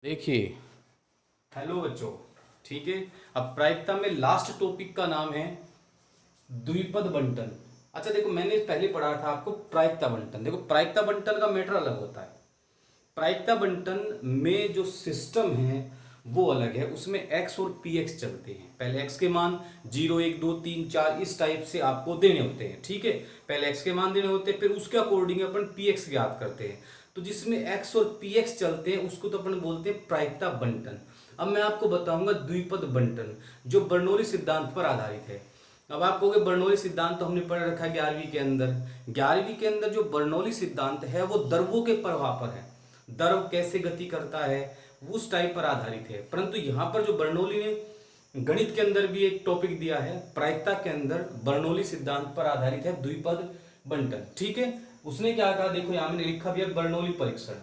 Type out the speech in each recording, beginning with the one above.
देखिए, हेलो बच्चों। ठीक है, अब प्रायिकता में लास्ट टॉपिक का नाम है द्विपद बंटन। अच्छा देखो, मैंने पहले पढ़ा था आपको प्रायिकता बंटन। देखो, प्रायिकता बंटन का मैटर अलग होता है। प्रायिकता बंटन में जो सिस्टम है वो अलग है। उसमें एक्स और पी एक्स चलते हैं। पहले एक्स के मान 0 1 2 3 4 इस टाइप से आपको देने होते हैं। ठीक है, पहले एक्स के मान देने होते हैं, फिर उसके अकॉर्डिंग अपन पी एक्स ज्ञात करते हैं। तो जिसमें एक्स और पी एक्स चलते हैं उसको तो अपन बोलते हैं प्रायिकता बंटन। अब मैं आपको बताऊंगा द्विपद बंटन, जो बर्नौली सिद्धांत पर आधारित है। अब आप कहोगे बर्नौली सिद्धांत तो हमने पढ़ रखा है 11वीं के अंदर। 11वीं के अंदर जो बर्नौली सिद्धांत है वो द्रवों के प्रभाव पर है। द्रव कैसे गति करता है उस टाइप पर आधारित है। परंतु यहाँ पर जो बर्नौली ने गणित के अंदर भी एक टॉपिक दिया है, प्रायिकता के अंदर बर्नौली सिद्धांत पर आधारित है द्विपद बंटन। ठीक है, उसने क्या कहा, देखो यहाँ मैंने लिखा भी है बर्नौली परीक्षण।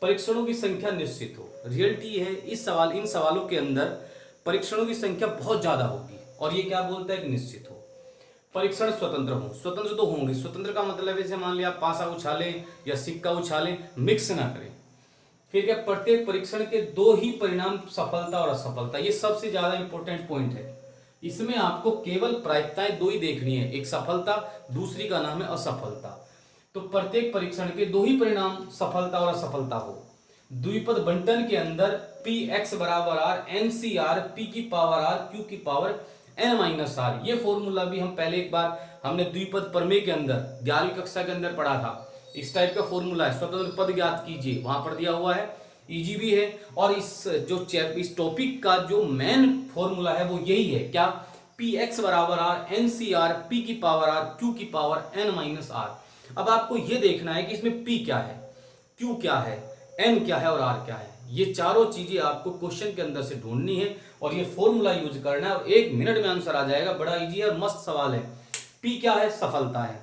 परीक्षणों की संख्या निश्चित हो। रियलिटी है इन सवालों के अंदर परीक्षणों की संख्या बहुत ज्यादा होगी। और ये क्या बोलता है कि निश्चित हो। परीक्षण स्वतंत्र हो। स्वतंत्र तो होंगे। स्वतंत्र का मतलब है जैसे मान लिया आप पासा उछालें या सिक्का उछालें, मिक्स ना करें। फिर क्या, प्रत्येक परीक्षण के दो ही परिणाम, सफलता और असफलता। ये सबसे ज्यादा इंपॉर्टेंट पॉइंट है। इसमें आपको केवल प्रायिकताएं दो ही देखनी है, एक सफलता, दूसरी का नाम है असफलता। तो प्रत्येक परीक्षण के दो ही परिणाम, सफलता और असफलता हो। द्विपद बंटन के अंदर पी एक्स बराबर R N C R P की पावर आर क्यू की पावर एन माइनस आर। ये फॉर्मूला भी हम पहले एक बार हमने द्विपद प्रमेय के अंदर 11वीं कक्षा के अंदर पढ़ा था। इस टाइप का फॉर्मूला है, स्वतंत्र पद ज्ञात कीजिए, वहां पर दिया हुआ है, इजी भी है। और इस टॉपिक का जो मेन फॉर्मूला है वो यही है, क्या, पी एक्स बराबर R N C R P की पावर आर क्यू की पावर एन माइनस आर। अब आपको यह देखना है कि इसमें पी क्या है, क्यू क्या है, एन क्या है और आर क्या है। ये चारों चीजें आपको क्वेश्चन के अंदर से ढूंढनी है और ये फॉर्मूला यूज करना है और 1 मिनट में आंसर आ जाएगा। बड़ा इजी और मस्त सवाल है। पी क्या है, सफलता है।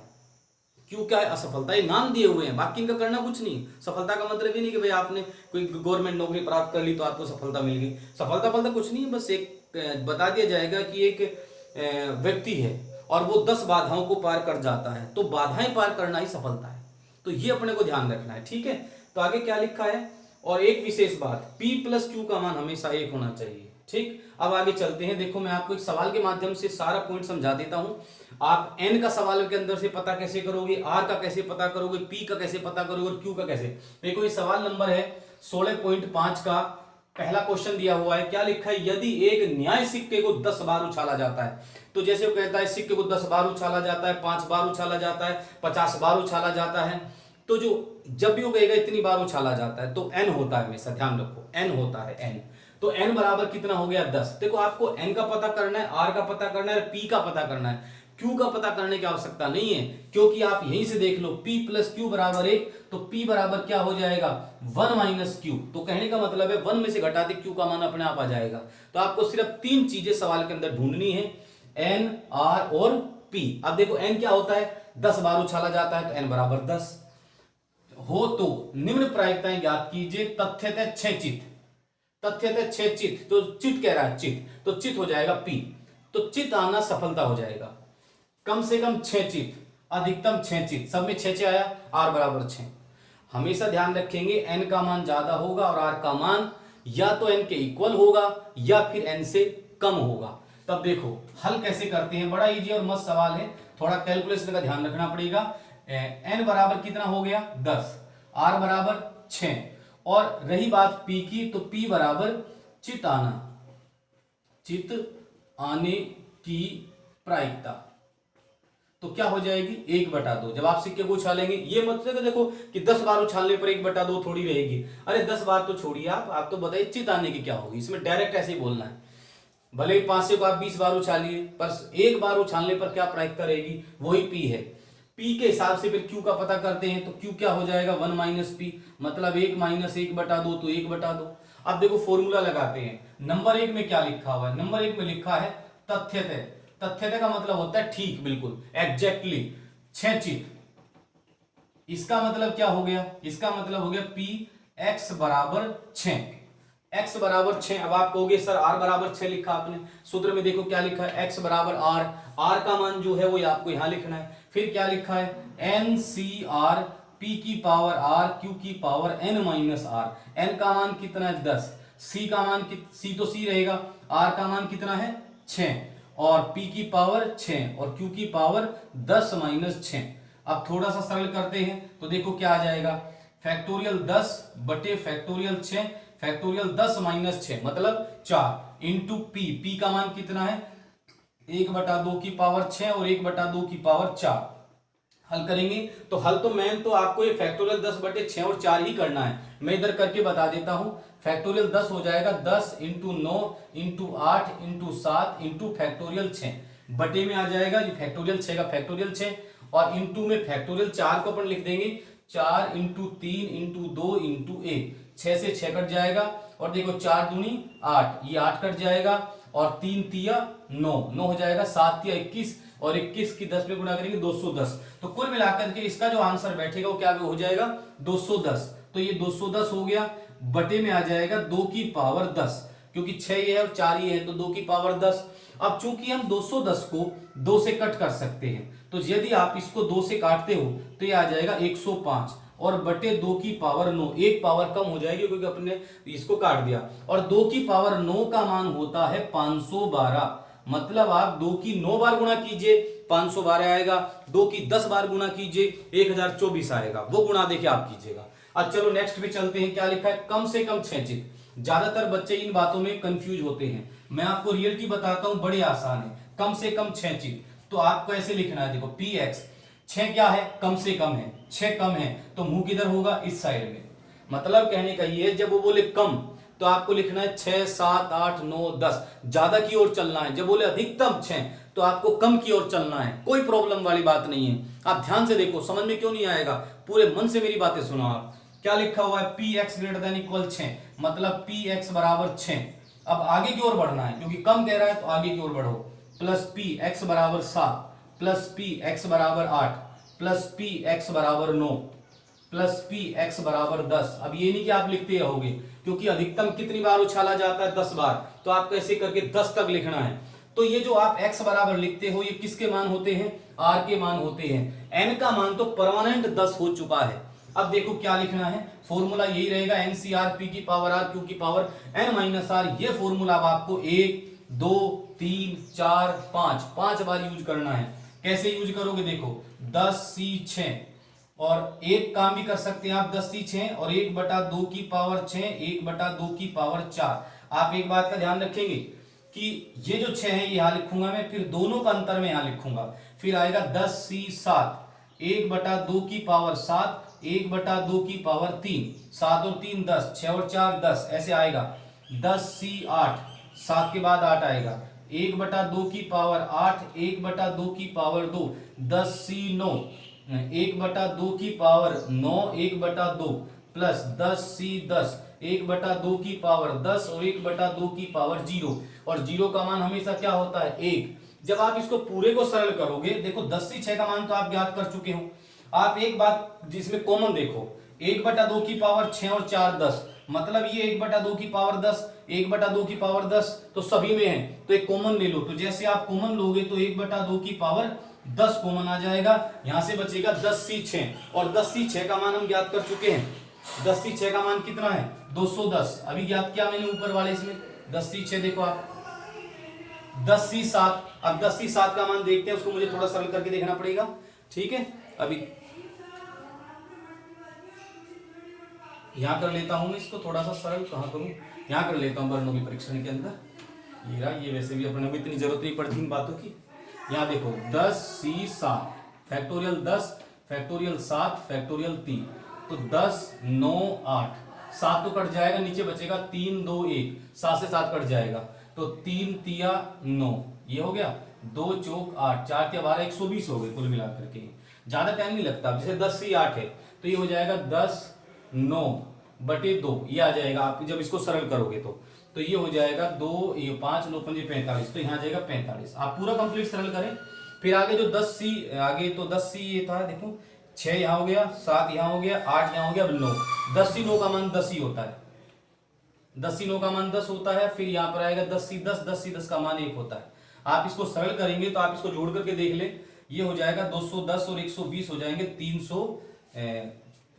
क्यों क्या है, असफलता। ये नाम दिए हुए हैं, बाकी इनका करना कुछ नहीं। सफलता का मतलब ये नहीं कि भाई आपने कोई गवर्नमेंट नौकरी प्राप्त कर ली तो आपको सफलता मिल गई। सफलता फलता कुछ नहीं है, बस एक बता दिया जाएगा कि एक व्यक्ति है और वो 10 बाधाओं को पार कर जाता है, तो बाधाएं पार करना ही सफलता है। तो ये अपने को ध्यान रखना है। ठीक है, तो आगे क्या लिखा है, और एक विशेष बात, P प्लस क्यू का मान हमेशा 1 होना चाहिए। ठीक, अब आगे चलते हैं। देखो, मैं आपको एक सवाल के माध्यम से सारा पॉइंट समझा देता हूं। आप n का सवाल के अंदर से पता कैसे करोगे, r का कैसे पता करोगे, p का कैसे पता करोगे और q का कैसे। देखो, ये सवाल नंबर है 16.5 का पहला क्वेश्चन दिया हुआ है। क्या लिखा है, यदि एक न्याय सिक्के को 10 बार उछाला जाता है, तो जैसे वो कहता है सिक्के को 10 बार उछाला जाता है, 5 बार उछाला जाता है, 50 बार उछाला जाता है, तो जो जब भी वो कहेगा इतनी बार उछाला जाता है तो n होता है, हमेशा ध्यान रखो n होता है n। तो n बराबर कितना हो गया, 10। देखो, आपको n का पता करना है, r का पता करना है, p का पता करना है। q का पता करने की आवश्यकता नहीं है, क्योंकि आप यहीं से देख लो p प्लस क्यू बराबर 1, तो p बराबर क्या हो जाएगा, 1 माइनस क्यू। तो कहने का मतलब है 1 में से घटाते q का मान अपने आप आ जाएगा। तो आपको सिर्फ 3 चीजें सवाल के अंदर ढूंढनी है, n, r और p। अब देखो, n क्या होता है, 10 बार उछाला जाता है, तो n बराबर 10 हो। तो निम्न प्रायिकताएं ज्ञात कीजिए। तथ्यतः 6 चित, तथ्यतः 6 चित, तो चित कह रहा है, चित, तो चित हो जाएगा p। तो चित आना सफलता हो जाएगा। कम से कम 6 चित, अधिकतम 6 चित, सब में 6 आया, r बराबर 6। हमेशा ध्यान रखेंगे n का मान ज्यादा होगा और r का मान या तो n के इक्वल होगा या फिर n से कम होगा। तब देखो हल कैसे करते हैं, बड़ा इजी और मस्त सवाल है, थोड़ा कैलकुलेशन का ध्यान रखना पड़ेगा। n बराबर कितना हो गया, 10, r बराबर 6, और रही बात p की, तो p बराबर चित आना, चित आने की प्रायिकता, तो क्या हो जाएगी, 1/2। जब आप सिक्के को उछालेंगे, ये मतलब देखो कि 10 बार उछालने पर 1/2 थोड़ी रहेगी। अरे 10 बार तो छोड़िए, आप तो बताइए चित आने की क्या होगी। इसमें डायरेक्ट ऐसे ही बोलना है, भले ही 5 को आप 20 बार उछालिए, पर 1 बार उछालने पर क्या प्रायिकता रहेगी, वही p है। p के हिसाब से फिर q का पता करते हैं, तो q क्या हो जाएगा, 1 माइनस p, मतलब 1 माइनस 1/2, तो 1/2। अब देखो फॉर्मूला लगाते हैं। नंबर 1 में क्या लिखा हुआ है, नंबर 1 में लिखा है तथ्यतः। तथ्यतः का मतलब होता है ठीक, बिल्कुल, एग्जैक्टली 6 चित। इसका मतलब क्या हो गया, इसका मतलब हो गया p x बराबर 6, x बराबर 6। अब आप कहोगे सर r बराबर 6 लिखा आपने, सूत्र में देखो क्या लिखा है, x बराबर r, r का मान जो है वो आपको यहां लिखना है। फिर क्या लिखा है, n c r p की पावर r q की power n minus r। n का मान कितना है, 10। सी का मान सी तो सी रहेगा, आर का मान कितना है 6 और पी की पावर 6 और क्यू की पावर 10 माइनस 6। अब थोड़ा सा सरल करते हैं तो देखो क्या आ जाएगा, फैक्टोरियल 10 बटे फैक्टोरियल 6 फैक्टोरियल 10 माइनस 6 मतलब 4 इंटू पी का मान कितना है 1/2 की पावर 6 और 1/2 की पावर 4। हल करेंगे तो हल तो मैन तो आपको ये फैक्टोरियल 10 बटे 6 और 4 ही करना है। मैं इधर करके बता देता हूं। फैक्टोरियल 10 हो जाएगा 10 into 9 into 8 into 7 into factorial 6 बटे में आ जाएगा ये फैक्टोरियल 6 का फैक्टोरियल 6 और इंटू में फैक्टोरियल 4 को अपन लिख देंगे 4 इंटू 3 इंटू 2 इंटू 1। 6 से 6 कट जाएगा और देखो 4 दूनी 8, ये 8 कट जाएगा और 3 तिया 9 हो जाएगा, 7 तिया 21 और 21 की 10 में गुणा करेंगे 210। तो कुल मिलाकर के इसका जो आंसर बैठेगा वो क्या हो जाएगा 210। तो ये 210 हो गया, बटे में आ जाएगा 2 की पावर 10 क्योंकि 6 ये है और 4 ये है तो 2 की पावर 10। अब चूंकि हम 210 को 2 से कट कर सकते हैं तो यदि आप इसको 2 से काटते हो तो ये आ जाएगा 105 और बटे 2 की पावर 9, एक पावर कम हो जाएगी क्योंकि अपने इसको काट दिया और 2 की पावर 9 का मान होता है 512। मतलब आप 2 की 9 बार गुणा कीजिए 512 आएगा, 2 की 10 बार गुणा कीजिए 1024 आएगा, वो गुणा देखिए आप कीजिएगा। अब चलो नेक्स्ट पे चलते हैं, क्या लिखा है कम से कम 6 चित। ज्यादातर बच्चे इन बातों में कंफ्यूज होते हैं, मैं आपको रियलिटी बताता हूं, बड़ी आसान है। कम से कम 6 चित तो आपको ऐसे लिखना है, देखो पी एक्स 6 क्या है कम से कम है, 6 कम है तो मुंह किधर होगा इस साइड में। मतलब कहने का ये जब वो बोले कम तो आपको लिखना है 6 7 8 9 10, ज्यादा की ओर चलना है। जब बोले अधिकतम 6 तो आपको कम की ओर चलना है, कोई प्रॉब्लम वाली बात नहीं है। आप ध्यान से देखो, समझ में क्यों नहीं आएगा, पूरे मन से मेरी बातें सुनो आप। क्या लिखा हुआ है P x greater than equal 6 मतलब पी एक्स बराबर 6। अब आगे की ओर बढ़ना है क्योंकि कम कह रहा है तो आगे की ओर बढ़ो। प्लस पी एक्स बराबर 7 प्लस पी एक्स बराबर 8 प्लस पी एक्स बराबर 9 प्लस पी एक्स बराबर 10। अब ये नहीं कि आप लिखते रहोगे क्योंकि अधिकतम कितनी बार उछाला जाता है 10 बार, तो आपको ऐसे करके 10 तक लिखना है। तो ये जो आप x बराबर लिखते हो ये किसके मान होते हैं r के मान होते हैं। n का मान तो परमानेंट 10 हो चुका है। अब देखो क्या लिखना है, फॉर्मूला यही रहेगा NCR p की पावर r q की पावर n माइनस r। ये फॉर्मूला आपको 1 2 3 4 5 बार यूज करना है। कैसे यूज करोगे देखो 10c6 और एक काम भी कर सकते हैं आप 10c6 और 1/2 की पावर 6 1/2 की पावर 4। आप एक बात का ध्यान रखेंगे कि ये जो 6 है ये यहां लिखूंगा मैं, फिर दोनों का अंतर में यहां लिखूंगा, फिर आएगा 10c7 1/2 की पावर 7 1/2 की पावर 3 7 और 3 10 6 और 4 10 ऐसे आएगा। 10c8 7 के बाद 8 आएगा 1/2 की पावर 8 1/2 की पावर 2 10c9 1/2 की पावर 9 1/2 प्लस 10c10 1/2 की पावर 10 और 1/2 की पावर 0 और 0 का मान हमेशा क्या होता है 1। जब आप इसको पूरे को सरल करोगे देखो 10c6 का मान तो आप ज्ञात कर चुके हो। आप एक बात जिसमें कॉमन देखो 1/2 की पावर 6 और 4 10 मतलब ये 1/2 की पावर 10 1/2 की पावर 10 तो सभी में है तो एक कॉमन ले लो। तो जैसे आप कॉमन लोगे तो 1/2 की पावर 10 कॉमन आ जाएगा, यहां से बचेगा 10c6 और 10c6 का मान हम ज्ञात कर चुके हैं। 10c6 का मान कितना है 210, अभी ज्ञात किया मैंने ऊपर वाले इसमें 10c6 देखो आप 10c7। अब 10c7 का मान देखते हैं, उसको मुझे थोड़ा सरल करके देखना पड़ेगा, ठीक है। अभी यहां कर लेता हूं मैं इसको थोड़ा सा सरल, कहां करूं यहां कर लेता हूं बर्नौली परीक्षण के अंदर। ये रहा, ये वैसे भी अपने को इतनी जरूरत नहीं पड़ती इन बातों की। यहाँ देखो 10c7 फैक्टोरियल 10 फैक्टोरियल 7 फैक्टोरियल 3 तो 10 9 8 7 तो कट जाएगा, नीचे बचेगा 3 2 1 7 से 7 कट जाएगा तो 3 तिया 9 ये हो गया 2 चौक 8 4 के 12 120 हो गए कुल मिलाकर के। ज्यादा टाइम नहीं लगता, जैसे 10c8 है तो ये हो जाएगा 10 9 बटे 2 ये आ जाएगा। आप जब इसको सरल करोगे तो ये हो जाएगा 2 ये 5 9 5 45 तो यहाँ जाएगा 45। आप पूरा कंप्लीट सरल करें, फिर आगे जो 10c आगे तो 10c ये था देखो 6 यहाँ हो गया 7 यहाँ हो गया 8 यहाँ हो गया 9 10c9 का मान 10 ही होता है, 10c9 का मान 10 होता है। फिर यहाँ पर आएगा 10c10 का मान 1 होता है। आप इसको सरल करेंगे तो आप इसको जोड़ करके देख ले, ये हो जाएगा 210 और 120 हो जाएंगे 300,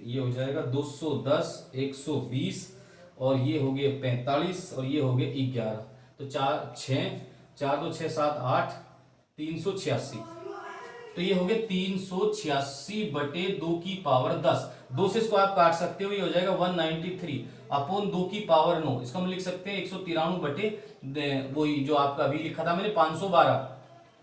ये हो जाएगा 210 120 और ये हो गए 45 और ये हो गए 11। तो 4 6 4 2 6 7 8 386। तो ये हो गया 386 बटे 2 की पावर 10। 2 से इसको आप काट सकते हो, ये हो जाएगा 193 अपॉन 2 की पावर 9। इसको हम लिख सकते हैं 193 बटे वही जो आपका अभी लिखा था मैंने 512,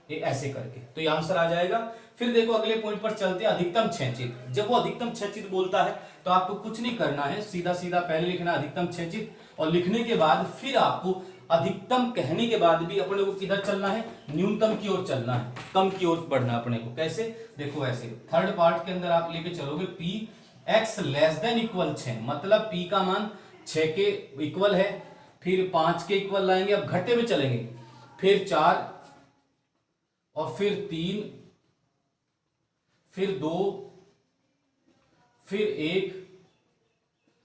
ये ऐसे करके। तो ये आंसर आ जाएगा। फिर देखो अगले पॉइंट पर चलते हैं, अधिकतम क्षैतिज। जब वो अधिकतम क्षैतिज बोलता है तो आपको कुछ नहीं करना है, सीधा सीधा पहले लिखना अधिकतम क्षैतिज, और लिखने के बाद फिर आपको अधिकतम कहने के बाद भी अपने को किधर चलना है, न्यूनतम की ओर चलना है, कम की ओर बढ़ना अपने को। कैसे, देखो ऐसे थर्ड पार्ट के अंदर आप लेके चलोगे p x less than equal 6, मतलब p का मान 6 के इक्वल है, फिर 5 के इक्वल लाएंगे, अब घटे में चलेंगे, फिर 4 और फिर 3 फिर 2 फिर 1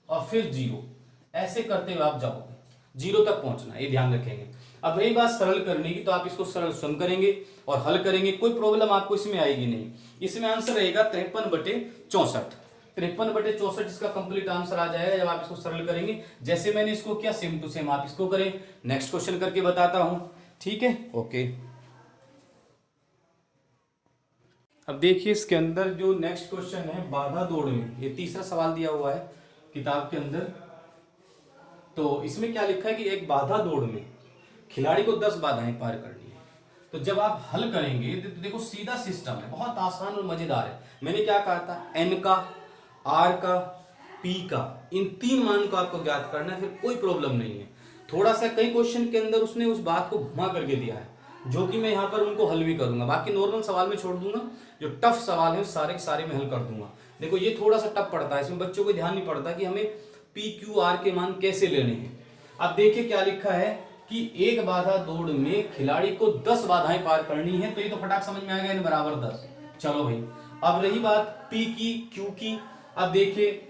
और फिर 0, ऐसे करते हुए आप जाओगे 0 तक पहुंचना, ये ध्यान रखेंगे। अब रही बात सरल करने की, तो आप इसको सरल स्वयं करेंगे और हल करेंगे, कोई प्रॉब्लम आपको इसमें आएगी नहीं। इसमें आंसर रहेगा 53/64। 53/64 इसका कंप्लीट आंसर आ जाएगा जब आप इसको सरल करेंगे। जैसे मैंने इसको किया सेम टू सेम आप इसको करें। नेक्स्ट क्वेश्चन करके बताता हूं, ठीक है, ओके। अब देखिए इसके अंदर जो नेक्स्ट क्वेश्चन है, बाधा दौड़ में, ये तीसरा सवाल दिया हुआ है किताब के अंदर। तो इसमें क्या लिखा है कि एक बाधा दौड़ में खिलाड़ी को 10 बाधाएं पार करनी है। तो जब आप हल करेंगे तो देखो सीधा सिस्टम है, बहुत आसान और मजेदार है। मैंने क्या कहा था, एन का, आर का, पी का, इन 3 मान को आपको ज्ञात करना है, फिर कोई प्रॉब्लम नहीं है। थोड़ा सा कई क्वेश्चन के अंदर उसने उस बात को घुमा करके दिया है, जो कि मैं यहाँ पर उनको हल भी करूंगा। बाकी नॉर्मल सवाल में छोड़ दूंगा, जो टफ सवाल है सारे के सारे मैं हल कर दूंगा। देखो ये थोड़ा सा टफ पड़ता है, इसमें बच्चों को ध्यान नहीं पड़ता कि हमें पी क्यू आर के मान कैसे लेने हैं। अब देखिए क्या लिखा है कि एक बाधा दौड़ में खिलाड़ी को 10 बाधाएं पार करनी है, तो ये तो फटाक समझ में आ गया, बराबर 10। चलो भाई, अब रही बात पी की, क्यू की। अब देखिए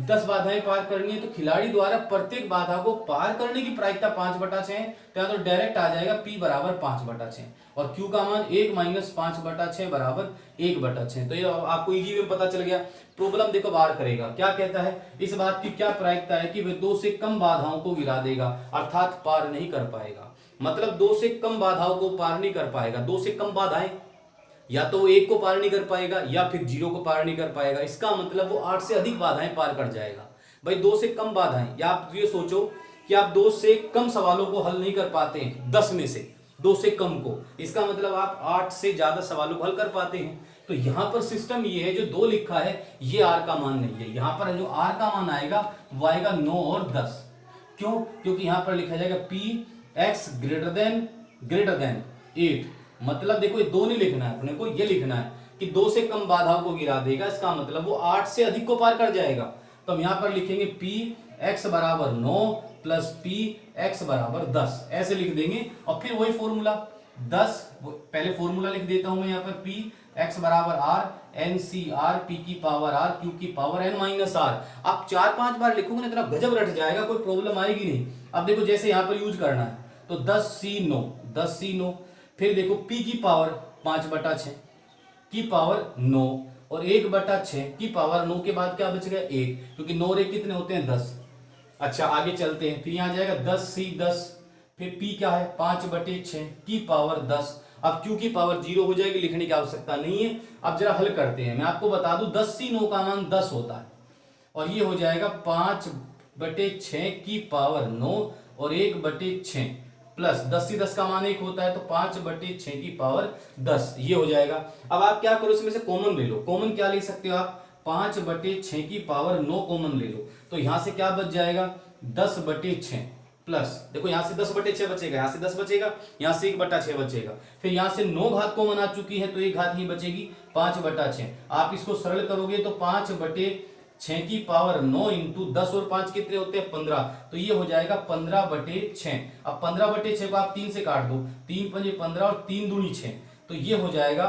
10 बाधाएं पार करनी है, तो खिलाड़ी द्वारा प्रत्येक बाधा को पार करने की प्रायिकता 5/6 है, तो डायरेक्ट आ जाएगा p बराबर 5/6 और q का मान 1 - 5/6 बराबर 1/6। तो ये आपको इजी में पता चल गया। प्रॉब्लम देखो बाहर करेगा, क्या कहता है, इस बात की क्या प्रायिकता है कि वह 2 से कम बाधाओं को गिरा देगा, अर्थात पार नहीं कर पाएगा। मतलब 2 से कम बाधाओं को पार नहीं कर पाएगा। 2 से कम बाधाएं, या तो 1 को पार नहीं कर पाएगा या फिर 0 को पार नहीं कर पाएगा। इसका मतलब वो 8 से अधिक बाधाएं पार कर जाएगा। भाई 2 से कम बाधाएं, या आप ये सोचो कि आप 2 से कम सवालों को हल नहीं कर पाते हैं 10 में से, 2 से कम को, इसका मतलब आप 8 से ज्यादा सवालों को हल कर पाते हैं। तो यहाँ पर सिस्टम ये है, जो 2 लिखा है ये आर का मान नहीं है। यहाँ पर जो आर का मान आएगा वो आएगा 9 और 10। क्यों? क्योंकि यहाँ पर लिखा जाएगा पी एक्स ग्रेटर देन 8। मतलब देखो ये 2 नहीं लिखना है अपने को, ये लिखना है कि 2 से कम बाधाओं को गिरा देगा, इसका मतलब वो 8 से अधिक को पार कर जाएगा। तो हम यहाँ पर लिखेंगे पी एक्स बराबर 9 प्लस पी एक्स बराबर 10, ऐसे लिख देंगे। और फिर वही फॉर्मूला 10, पहले फॉर्मूला लिख देता हूं मैं यहाँ पर, पी एक्स बराबर R N C R P की पावर आर क्यू की पावर एन माइनस आर। आप 4-5 बार लिखोगे ना, इतना गजब रट जाएगा, कोई प्रॉब्लम आएगी नहीं। अब देखो जैसे यहाँ पर यूज करना है, तो 10C9, फिर देखो p की पावर 5/6 की पावर 9 और 1/6 की पावर 9 के बाद क्या बच गया 1, क्योंकि 9 और 1 कितने होते हैं 10। अच्छा आगे चलते हैं, फिर यहाँ आ जाएगा 10C10, फिर p क्या है 5/6 की पावर 10। अब q की पावर 0 हो जाएगी, लिखने की आवश्यकता नहीं है। अब जरा हल करते हैं, मैं आपको बता दूं 10C9 का मान 10 होता है और ये हो जाएगा 5/6 की पावर 9 और 1/6 प्लस 10C10 का मान 1 होता है, तो 5/6 की पावर 10, ये हो जाएगा। अब आप क्या करो, इसमें से कॉमन ले लो। कॉमन क्या ले सकते हो आप, 5/6 की पावर 9 कॉमन ले लो, तो यहां से क्या बच जाएगा 10/6 प्लस, देखो यहां से 10/6 बचेगा, यहां से 10 बचेगा, यहां से 1/6 बचेगा, फिर यहां से 9 घात कॉमन आ चुकी है, तो 1 घात ही बचेगी 5/6। आप इसको सरल करोगे तो 5/6 की पावर 9 इंटू 10 और 5 कितने होते हैं 15, तो ये हो जाएगा 15/6। अब 15/6 को आप 3 से काट दो, 3 × 5 = 15 और 3 दूनी 6, तो ये हो जाएगा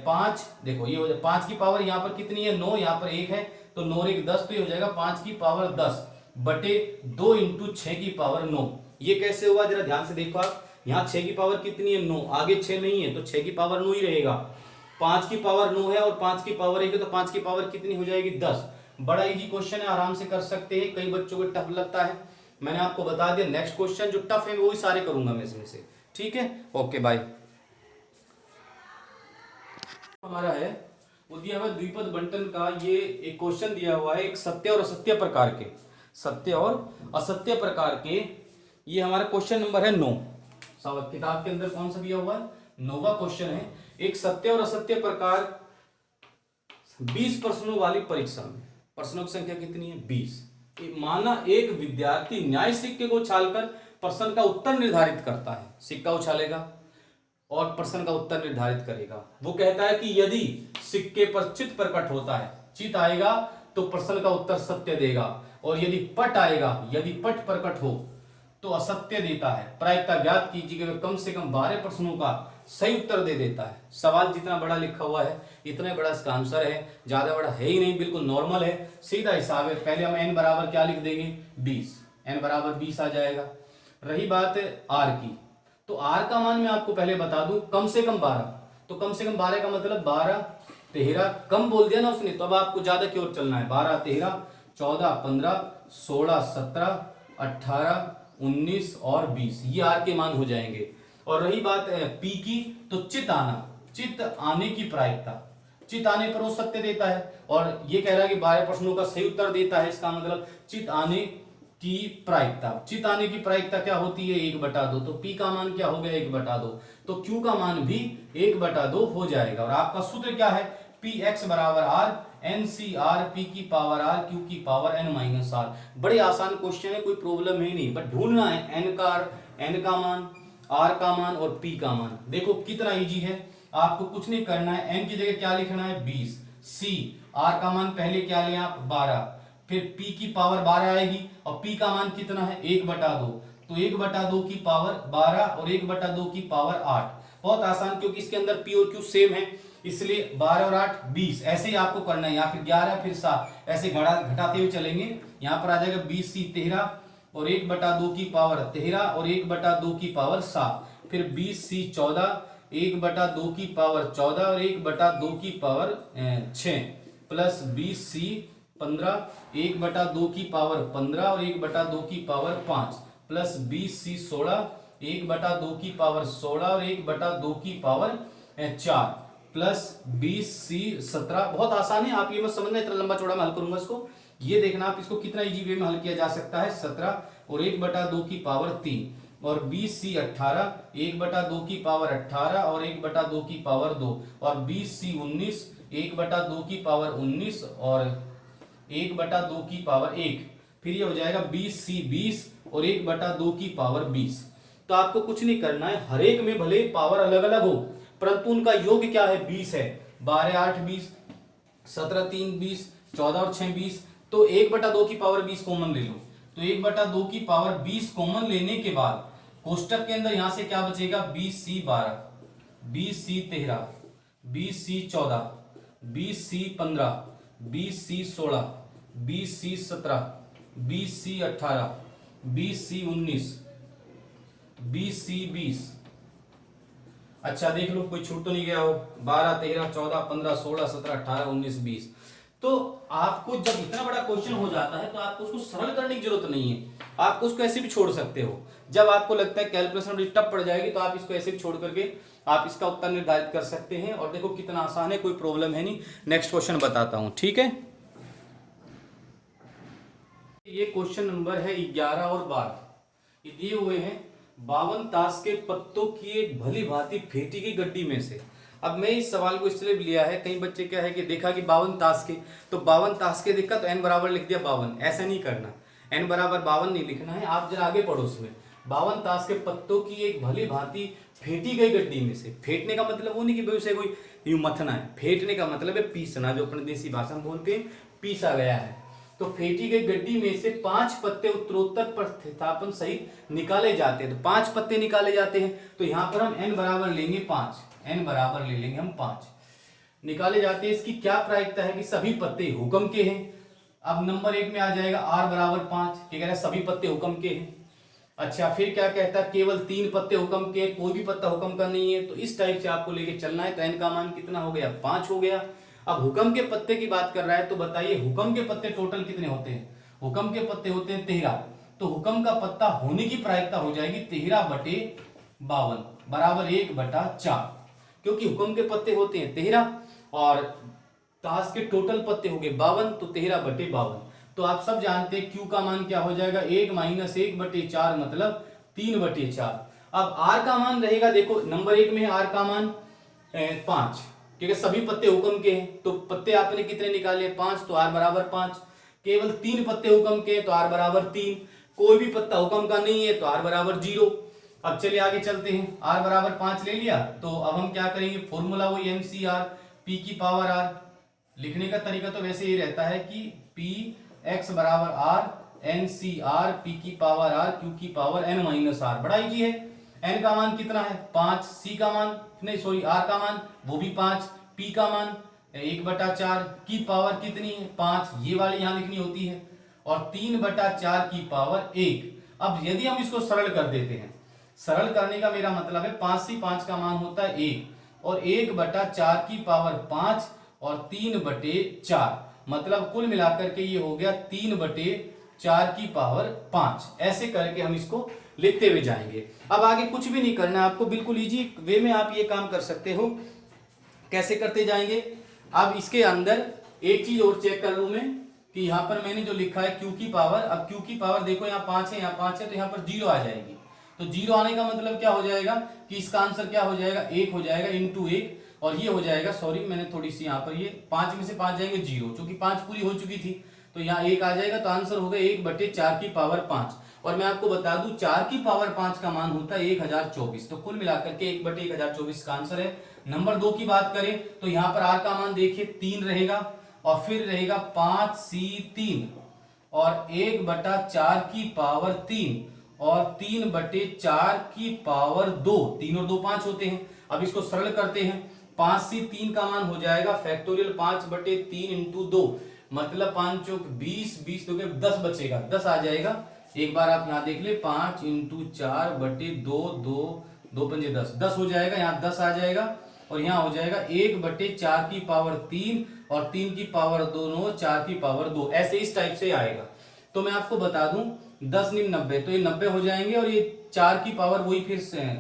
5। देखो ये हो जाएगा 5 की पावर यहाँ पर कितनी है 9, यहाँ पर 1 है, तो 9 और 1 10, तो ये हो जाएगा 5 की पावर 10/2 इंटू 6 की पावर 9। ये कैसे हुआ जरा ध्यान से देखो आप, यहाँ 6 की पावर कितनी है 9, आगे 6 नहीं है, तो 6 की पावर 9 ही रहेगा। 5 की पावर 9 है और 5 की पावर 1 है, तो 5 की पावर कितनी हो जाएगी 10, बड़ा इजी क्वेश्चन है, आराम से कर सकते हैं। कई बच्चों को टफ लगता है, मैंने आपको बता दिया। नेक्स्ट क्वेश्चन जो टफ है वो ही सारे करूंगा मैं इसमें से, ठीक है। Okay bye. हमारा है वो दिया हुआ द्विपद बंटन का, ये एक क्वेश्चन दिया हुआ है, एक सत्य और असत्य प्रकार के, सत्य और असत्य प्रकार के, ये हमारा क्वेश्चन नंबर है 9। किताब के अंदर कौन सा दिया हुआ है, 9वां क्वेश्चन है। एक सत्य और असत्य प्रकार 20 प्रश्नों वाली परीक्षा में प्रश्नों की संख्या कितनी है, 20। माना एक विद्यार्थी न्याय सिक्के को उछालकर प्रश्न का उत्तर निर्धारित करता है, सिक्का उछालेगा और प्रश्न का उत्तर निर्धारित करेगा। वो कहता है कि यदि सिक्के पर चित प्रकट होता है, चित आएगा तो प्रश्न का उत्तर सत्य देगा, और यदि पट आएगा, यदि पट प्रकट हो तो असत्य देता है। प्रायिकता ज्ञात कीजिए कि वह कम से कम 12 प्रश्नों का सही उत्तर दे देता है। सवाल जितना बड़ा लिखा हुआ है इतना बड़ा इसका आंसर है, ज्यादा बड़ा है ही नहीं, बिल्कुल नॉर्मल है, सीधा हिसाब है। पहले हम n बराबर क्या लिख देंगे, 20, n बराबर 20 आ जाएगा। रही बात r की, तो r का मान मैं आपको पहले बता दूं, कम से कम 12, तो कम से कम 12 का मतलब 12 13, कम बोल दिया ना उसने, तो अब आपको ज्यादा की ओर चलना है। 12 13 14 15 16 17 18 19 और 20, ये r के मान हो जाएंगे। और रही बात p की, तो चित आना, चित आने की प्रायिकता, चित आने पर वो सत्य देता है, और ये कह रहा है कि 12 प्रश्नों का सही उत्तर देता है। इसका मतलब चित आने की प्रायिकता, चित आने की प्रायिकता क्या होती है, 1/2। तो p का मान क्या हो गया, 1/2, तो q का मान भी 1/2 हो जाएगा। और आपका सूत्र क्या है, px बराबर r NCR p की पावर r q की पावर n - r। बड़े आसान क्वेश्चन है, कोई प्रॉब्लम है नहीं, बट ढूंढना है n का मान, r का मान और p का मान। देखो कितना इजी है, आपको कुछ नहीं करना है, n की जगह क्या लिखना है, 20, c r का मान पहले क्या लिया आप, 12, फिर p की पावर 12 आएगी, और p का मान कितना है, 1/2, तो 1/2 की पावर 12 और 1/2 की पावर 8। बहुत आसान, क्योंकि इसके अंदर p और q सेम है, इसलिए 12 और 8 20, ऐसे ही आपको करना है। यहाँ फिर 11 फिर 7, ऐसे घटाते हुए चलेंगे। यहाँ पर आ जाएगा 20c 13 और 1/2 की पावर 13 और 1/2 की पावर 7, फिर 20c 14, 1/2 की पावर 14 और 1/2 की पावर 6, प्लस 20c 15, 1/2 की पावर 15 और 1/2 की पावर 5, प्लस 20c 16, 1/2 की पावर 16 और 1/2 की पावर 4, प्लस 20c 17। बहुत आसान है, आप ये मत समझना इतना लंबा चौड़ा मैं हल करूंगा इसको, ये देखना आप इसको कितना इजी वे में हल किया जा सकता है। 17 और 1/2 की पावर 3, और 20c 18, 1/2 की पावर 18 और 1/2 की पावर 2, और 20c 19, 1/2 की पावर 19 और 1/2 की पावर 1, फिर ये हो जाएगा 20c 20 और 1/2 की पावर 20। तो आपको कुछ नहीं करना है, हर एक में भले पावर अलग अलग हो परंतु उनका योग क्या है, 20 है। 12 8 20, 17 3 20, 14 और 6 20, तो 1/2 की पावर 20 कॉमन ले लो, तो 1/2 की पावर 20 कॉमन लेने के बाद कोष्टक के अंदर यहां से क्या बचेगा, 20c 12, 20c 13, 20c 14, 20c 15, 20c 16, 20c 17, 20c 18, 20c 19, 20c 20। अच्छा देख लो कोई छूट तो नहीं गया हो, 12 13 14 15 16 17 18 19 20। तो आपको जब इतना बड़ा क्वेश्चन हो जाता है तो आपको उसको सरल करने की जरूरत नहीं है, आपको उसको ऐसे भी छोड़ सकते हो। जब आपको लगता है कैलकुलेशन बड़ी टफ पड़ जाएगी तो आप इसको ऐसे भी छोड़ करके आप इसका उत्तर निर्धारित कर सकते हैं। और देखो कितना आसान है, कोई प्रॉब्लम है नहीं। नेक्स्ट क्वेश्चन बताता हूं, ठीक है। ये क्वेश्चन नंबर है 11 और 12, ये दिए हुए हैं 52 ताश के पत्तों की एक भली भांति फेंटी गई गड्डी में से। अब मैं इस सवाल को इसलिए लिया है, कई बच्चे क्या है कि देखा कि 52 ताश के, तो 52 ताश के देखा तो n बराबर लिख दिया 52, ऐसा नहीं करना, n बराबर 52 नहीं लिखना है। आप जरा आगे पढ़ो उसमें, 52 ताश के पत्तों की एक भली भांति फेंटी गई गड्डी में से। फेंटने का मतलब वो नहीं कि भाई उसे कोई यूं मथना है, फेंटने का मतलब है पीसना, जो अपने देसी भाषा में बोलते हैं पीसा गया है। तो फेंटी गई गड्डी में से 5 पत्ते उत्तरोत्तर प्रतिस्थापन सहित निकाले जाते हैं। तो 5 पत्ते निकाले जाते हैं, तो यहां पर हम n बराबर लेंगे 5, n बराबर ले लेंगे हम 5 निकाले जाते हैं। इसकी क्या प्रायिकता है कि सभी पत्ते हुक्म के हैं। अब नंबर 1 में आ जाएगा r बराबर 5, ये कह रहा है सभी पत्ते हुक्म के हैं। अच्छा फिर क्या कहता है, केवल 3 पत्ते हुक्म के, कोई भी पत्ता हुक्म का नहीं है। तो इस टाइप से आपको लेके चलना है। तो n का मान कितना हो गया, 5 हो गया। अब हुक्म के पत्ते की बात कर रहा है तो बताइए हुक्म के पत्ते टोटल कितने होते हैं? हुक्म के पत्ते होते हैं 13। तो हुक्म का पत्ता होने की प्रायिकता हो जाएगी 13/52 बराबर 1/4, क्योंकि हुक्म के पत्ते होते हैं 13 और ताश के टोटल पत्ते हो गए 52, तो 13/52। तो आप सब जानते हैं Q का मान क्या हो जाएगा, 1 - 1/4 मतलब 3/4। अब R का मान रहेगा, देखो नंबर 1 में है R का मान 5, क्योंकि सभी पत्ते हुक्म के हैं। तो पत्ते आपने कितने निकाले 5, तो R बराबर 5। केवल 3 पत्ते हुक्म के हैं तो R बराबर 3। कोई भी पत्ता हुक्म का नहीं है तो R बराबर 0। अब चलिए आगे चलते हैं। R बराबर 5 ले लिया तो अब हम क्या करेंगे, फॉर्मूला वही MCR P की पावर R। लिखने का तरीका तो वैसे ही रहता है कि P x बराबर R NCR P की पावर R Q की पावर n-R। बड़ा इजी है। n का मान कितना है 5, C का मान नहीं सॉरी R का मान वो भी 5, P का मान 1/4 की पावर कितनी है 5, ये वाली यहां लिखनी होती है, और 3/4 की पावर 1। अब यदि हम इसको सरल कर देते हैं, सरल करने का मेरा मतलब है 5 से 5 का मान होता है 1 और 1/4 की पावर 5 और 3/4, मतलब कुल मिलाकर के ये हो गया 3/4 की पावर 5। ऐसे करके हम इसको लिखते हुए जाएंगे। अब आगे कुछ भी नहीं करना है आपको, बिल्कुल इजी वे में आप ये काम कर सकते हो। कैसे करते जाएंगे, अब इसके अंदर एक चीज और चेक कर लूं मैं कि यहाँ पर मैंने जो लिखा है Q की पावर, अब Q की पावर देखो यहाँ 5 है, यहाँ 5 है, तो यहाँ पर 0 आ जाएगी। तो 0 आने का मतलब क्या हो जाएगा कि इसका आंसर क्या हो जाएगा 1 हो जाएगा इंटू 1, और ये हो जाएगा सॉरी मैंने थोड़ी सी यहाँ पर ये 5 में से 5 जाएंगे 0, क्योंकि 5 पूरी हो चुकी थी तो यहाँ 1 आ जाएगा। तो आंसर होगा 1/4 की पावर 5। और मैं आपको बता दूं 4 की पावर 5 का मान होता है 1024। तो कुल मिलाकर के 1/1024 का आंसर है। नंबर 2 की बात करें तो यहाँ पर R का मान देखिए 3 रहेगा और फिर रहेगा 5C3 और 1/4 की पावर 3 और 3/4 की पावर 2। 3 और 2 5 होते हैं। अब इसको सरल करते हैं, 5C3 का मान हो जाएगा फैक्टोरियल 5/3 इंटू 2, मतलब 5 चौक 20, 20 तो 10 बचेगा, 10 आ जाएगा। एक बार आप यहाँ देख ले 5 इंटू 4/2, 2 पंजे 10, 10 हो जाएगा, यहाँ 10 आ जाएगा और यहाँ हो जाएगा 1/4 की पावर 3 और 3 की पावर 2, 4 की पावर 2, ऐसे इस टाइप से आएगा। तो मैं आपको बता दूं 10 × 90 तो ये 90 हो जाएंगे और ये 4 की पावर वही फिर से है,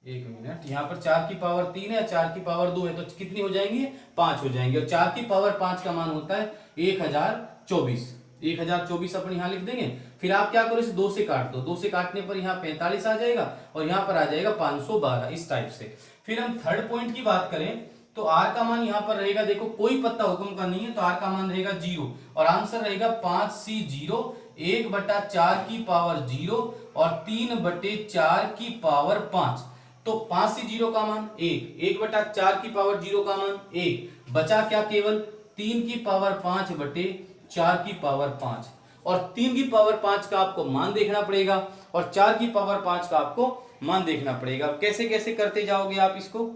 एक मिनट, यहाँ पर 4 की पावर 3 है, 4 की पावर 2 है, तो कितनी हो जाएंगी 5 हो जाएंगे। और 4 की पावर 5 का मान होता है 1024। 1024 अपन यहाँ लिख देंगे। फिर आप क्या करो इसे 2 से काट दो, 2 से काटने पर यहाँ 45 आ जाएगा और यहाँ पर आ जाएगा 512, इस टाइप से। फिर हम थर्ड पॉइंट की बात करें तो R का मान यहाँ पर रहेगा, देखो कोई पत्ता हुक्म का नहीं है तो R का मान रहेगा 0 और आंसर रहेगा 5C0 1/4 की पावर 0 और 3/4 की पावर 5। तो 5C0 का मान 1, 1/4 की पावर 0 का मान 1, बचा क्या केवल 3 की पावर 5/4 की पावर 5, और 3 की पावर 5 का आपको मान देखना पड़ेगा और 4 की पावर 5 का आपको मान देखना पड़ेगा। कैसे कैसे करते जाओगे आप इसको,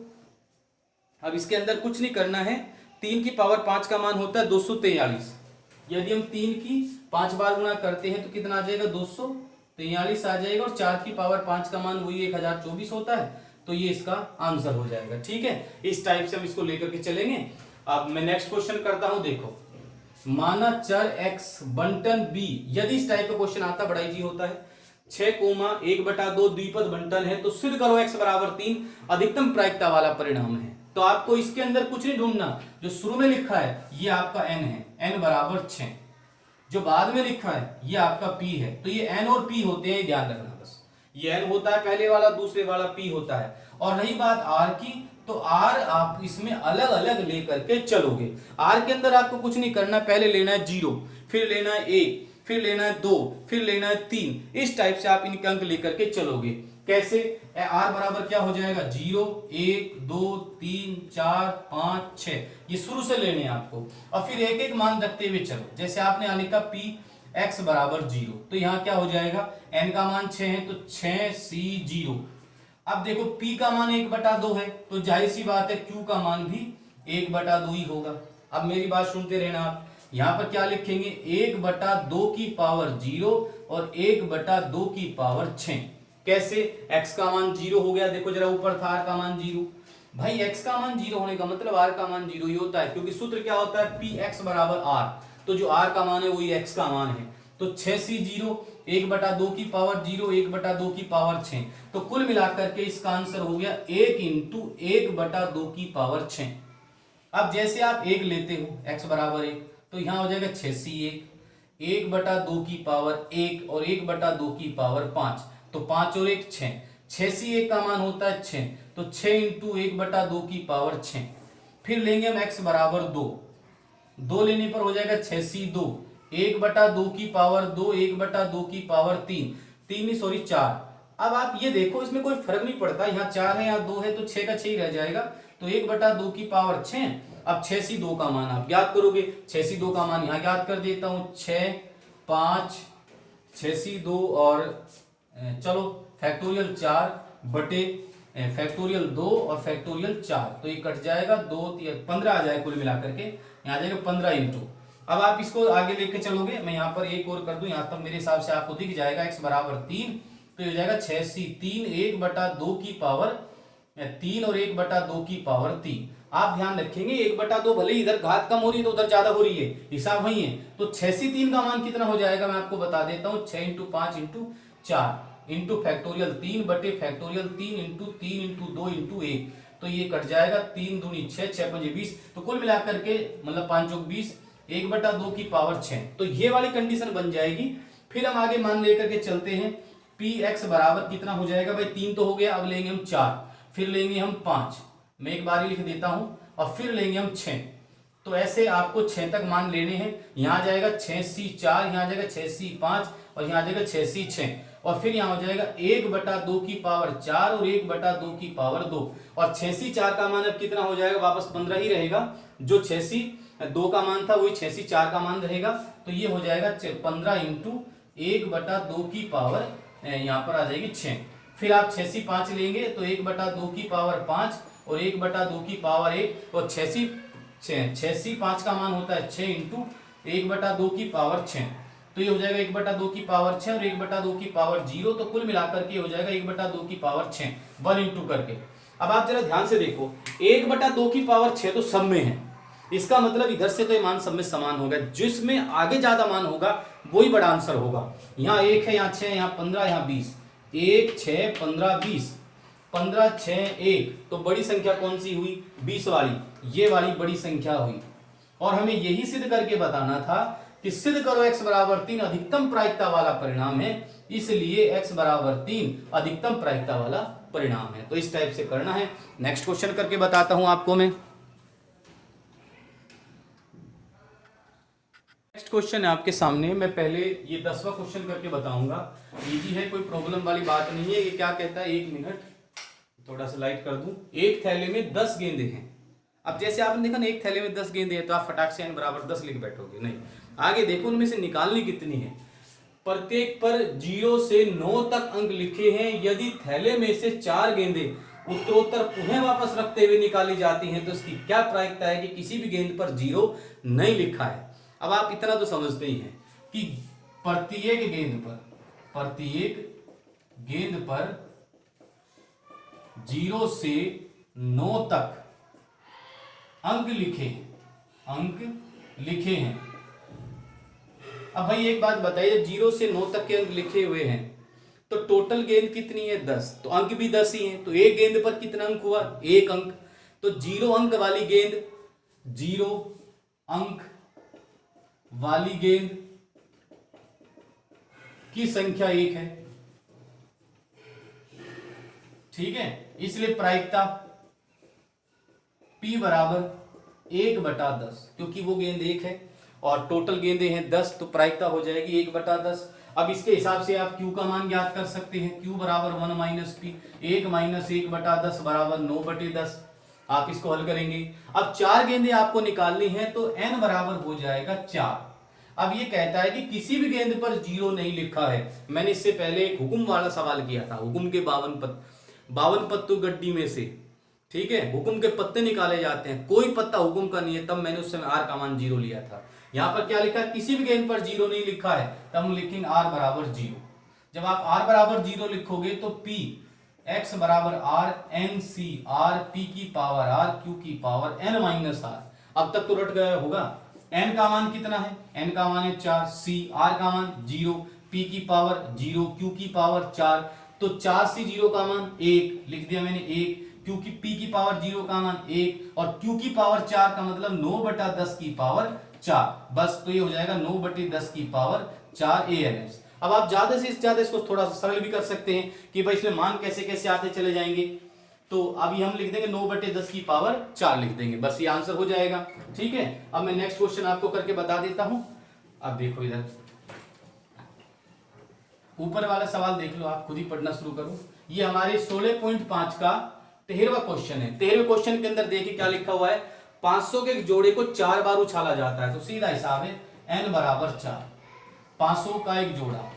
अब इसके अंदर कुछ नहीं करना है। 3 की पावर 5 का मान होता है 243, यदि हम 3 की 5 बार गुणा करते हैं तो कितना आ जाएगा 243 आ जाएगा, और 4 की पावर 5 का मान वही 1024 होता है, तो ये इसका आंसर हो जाएगा। ठीक है, इस टाइप से हम इसको लेकर के चलेंगे। अब मैं नेक्स्ट क्वेश्चन करता हूं, देखो माना चर x बंटन b, यदि इस टाइप का क्वेश्चन आता बड़ा इजी होता है। 6,1/2 द्विपद बंटन है तो सिद्ध करो x बराबर 3 अधिकतम प्रायिकता वाला परिणाम है। तो आपको इसके अंदर कुछ नहीं ढूंढना, जो शुरू में लिखा है ये आपका n है, n बराबर 6, जो बाद में लिखा है ये आपका p है। तो ये n और p होते हैं, ध्यान रखना बस, ये n होता है पहले वाला, दूसरे वाला p होता है। और रही बात r की, तो r आप इसमें अलग अलग लेकर के चलोगे। r के अंदर आपको कुछ नहीं करना, पहले लेना है 0, फिर लेना है 1, फिर लेना है 2, फिर लेना है 3, इस टाइप से आप इनके अंक लेकर के चलोगे। कैसे, r बराबर क्या हो जाएगा 0, 1, 2, 3, 4, 5, 6, ये शुरू से लेने हैं आपको, और फिर एक एक मान रखते हुए चलो। जैसे आपने यहाँ लिखा p x बराबर 0, तो यहाँ क्या हो जाएगा n का मान 6 है तो 6C0। अब देखो p का मान 1/2 है तो जाहिर सी बात है q का मान भी 1/2 ही होगा। अब मेरी बात सुनते रहना आप, यहाँ पर क्या लिखेंगे 1/2 की पावर 0 और 1/2 की पावर 6। कैसे, x का मान 0 हो गया, देखो जरा ऊपर था r का मान 0, भाई x का मान 0 होने का मतलब r का मान 0 ही होता है, क्योंकि सूत्र क्या होता है, पी एक्स बराबर r। तो जो r का मान है वही x का मान है। तो 6c 0, 1/2 की पावर 0, 1/2 की पावर 6। तो कुल मिलाकर के इसका आंसर हो गया 1 इंटू 1/2 की पावर 6। अब जैसे आप 1 लेते हो x बराबर 1, तो यहाँ हो जाएगा 6c 1/2 की पावर 1 और 1/2 की पावर 5। तो 5 और 1 6, 6c 1 का मान होता है 6, तो 6 इंटू 1/2 की पावर 6। फिर लेंगे हम x बराबर 2, 2 लेने पर हो जाएगा 6c 2, 1/2 की पावर 2, 1/2 की पावर 3, 3 नहीं सॉरी 4। अब आप ये देखो इसमें कोई फर्क नहीं पड़ता, यहाँ 4 है यहाँ 2 है, तो 6 का 6 ही रह जाएगा। तो 1/2 की पावर 6। अब 6c 2 का मान आप याद करोगे, 6c 2 का मान यहाँ याद कर देता हूँ, 6 5 6c 2 और चलो फैक्टोरियल 4 बटे फैक्टोरियल 2 और फैक्टोरियल 4। तो ये कट जाएगा 2 15 आ जाएगा कुल मिलाकर के, यहाँ आ जाएगा 15 इंटू। अब आप इसको आगे लेके चलोगे, मैं यहाँ पर एक और कर दूं, यहाँ तक मेरे हिसाब से आपको दिख जाएगा x बराबर 3। तो ये हो जाएगा 6c 3, 1/2 की पावर 3 और 1/2 की पावर 3। आप ध्यान रखेंगे 1/2 भले ही इधर घात कम हो रही है तो उधर ज्यादा हो रही है, हिसाब वही है। तो 6c 3 का मान कितना हो जाएगा मैं आपको बता देता हूँ, 6 इंटू 5 इंटू 4 इंटू फैक्टोरियल 3 बटे फैक्टोरियल 3 इंटू 3 इंटू 2 इंटू 1। तो ये कट जाएगा 3 दूनी 6, 6 पंजे 20। तो कुल मिलाकर के मतलब 5 चौक 20, 1/2 की पावर 6। तो ये वाली कंडीशन बन जाएगी। फिर हम आगे मान लेकर के चलते हैं, पी एक्स बराबर कितना हो जाएगा भाई, 3 तो हो गया, अब लेंगे हम 4, फिर लेंगे हम 5, मैं एक बार ही लिख देता हूं, और फिर लेंगे हम 6। तो ऐसे आपको 6 तक मान लेने हैं। यहाँ आ जाएगा 6c 4, यहाँ आ जाएगा 6c 5 और यहाँ आ जाएगा 6c 6, और फिर यहाँ हो जाएगा 1/2 की पावर 4 और 1/2 की पावर 2। और 6c 4 का मान अब कितना हो जाएगा, वापस 15 ही रहेगा। जो 6c 2 का मान था वही 6c 4 का मान रहेगा। तो ये हो जाएगा 15 इंटू 1/2 की पावर यहाँ पर आ जाएगी 6। फिर आप 6c 5 लेंगे तो 1/2 की पावर 5 और 1/2 की पावर 1, और 6c 5 का मान होता है 6 इंटू 1/2 की पावर 6। तो ये हो जाएगा 1/2 की पावर 6 और 1/2 की पावर 0। तो कुल मिलाकर के हो जाएगा 1/2 की पावर 6 1 इंटू करके। अब आप जरा ध्यान से देखो, 1/2 की पावर 6 तो सब में है, इसका मतलब इधर से तो ये मान सब में समान होगा, जिसमें आगे ज्यादा मान होगा वही बड़ा आंसर होगा। यहाँ 1 है, यहाँ 6 है, यहाँ 15, यहाँ 20, 1 6 15 20, 15 6 1। तो बड़ी संख्या कौन सी हुई, 20 वाली, ये वाली बड़ी संख्या हुई। और हमें यही सिद्ध करके बताना था कि सिद्ध करो x बराबर 3 अधिकतम प्रायिकता वाला परिणाम है, इसलिए x बराबर 3 अधिकतम प्रायिकता वाला परिणाम है। तो इस टाइप से करना है। नेक्स्ट क्वेश्चन करके बताता हूं आपको मैं। नेक्स्ट क्वेश्चन है आपके सामने, मैं पहले ये 10वां क्वेश्चन करके बताऊंगा, इजी है, कोई प्रॉब्लम वाली बात नहीं है। ये क्या कहता है, 1 मिनट थोड़ा सा लाइट कर दूं। एक थैले में 10 गेंदे हैं। अब जैसे आपने देखा ना, एक थैले में 10 गेंदे हैं, तो आप फटाक से n बराबर 10 लिख बैठोगे, नहीं, आगे देखो उनमें से निकालनी कितनी है। प्रत्येक पर 0 से 9 तक अंक लिखे हैं। यदि थैले में से 4 गेंदे उत्तरोत्तर पुनः वापस रखते हुए निकाली जाती हैं, तो इसकी क्या प्रायिकता है कि किसी भी गेंद पर 0 नहीं लिखा है। अब आप इतना तो समझते ही हैं कि प्रत्येक गेंद पर 0 से 9 तक अंक लिखे हैं। अब भाई एक बात बताइए, 0 से 9 तक के अंक लिखे हुए हैं, तो टोटल गेंद कितनी है, 10, तो अंक भी 10 ही हैं। तो एक गेंद पर कितना अंक हुआ, 1 अंक। तो 0 अंक वाली गेंद, 0 अंक वाली गेंद की संख्या 1 है, ठीक है। इसलिए प्रायिकता P बराबर 1/10, क्योंकि वो गेंद 1 है और टोटल गेंदे हैं 10, तो प्रायिकता हो जाएगी 1/10। अब इसके हिसाब से आप Q का मान ज्ञात कर सकते हैं। Q बराबर 1 माइनस P, 1 माइनस 1/10 बराबर 9/10। आप इसको हल करेंगे। अब 4 गेंदे आपको निकालनी है, तो n बराबर हो जाएगा 4। अब ये कहता है कि किसी भी गेंद पर 0 नहीं लिखा है। मैंने इससे पहले एक हुकुम वाला सवाल किया था, हुकुम के 52 पत्तों गड्डी में से, ठीक है, हुकुम के पत्ते निकाले जाते हैं, कोई पत्ता हुकुम का नहीं है, तब मैंने उस समय r का मान 0 लिया था। यहाँ पर क्या लिखा है, किसी भी गेंद पर 0 नहीं लिखा है, तब हम लिखेंगे r बराबर 0। जब आप r बराबर 0 लिखोगे तो P x बराबर R N C R P की पावर आर क्यू की पावर n माइनस आर। अब तक तो रट गया होगा। n का मान कितना है, n का मान है 4, c r का मान 0, p की पावर 0, q की पावर 4, तो 4c 0 का मान 1 लिख दिया मैंने 1, q की p की पावर 0 का मान 1 और q की पावर 4 का मतलब 9/10 की पावर 4। बस तो ये हो जाएगा 9/10 की पावर 4 ALS। अब आप ज्यादा से ज्यादा इसको थोड़ा सा सरल भी कर सकते हैं कि भाई इसमें मान कैसे कैसे आते चले जाएंगे। तो अभी हम लिख देंगे 9/10 की पावर 4 लिख देंगे, बस ये आंसर हो जाएगा। ठीक है, अब मैं नेक्स्ट क्वेश्चन आपको करके बता देता हूं। अब देखो इधर ऊपर वाला सवाल देख लो, आप खुद ही पढ़ना शुरू करो। ये हमारे 16.5 का 13वां क्वेश्चन है। 13वें क्वेश्चन के अंदर देखिए क्या लिखा हुआ है, 500 के जोड़े को 4 बार उछाला जाता है। तो सीधा हिसाब है n बराबर 4, 500 का एक जोड़ा।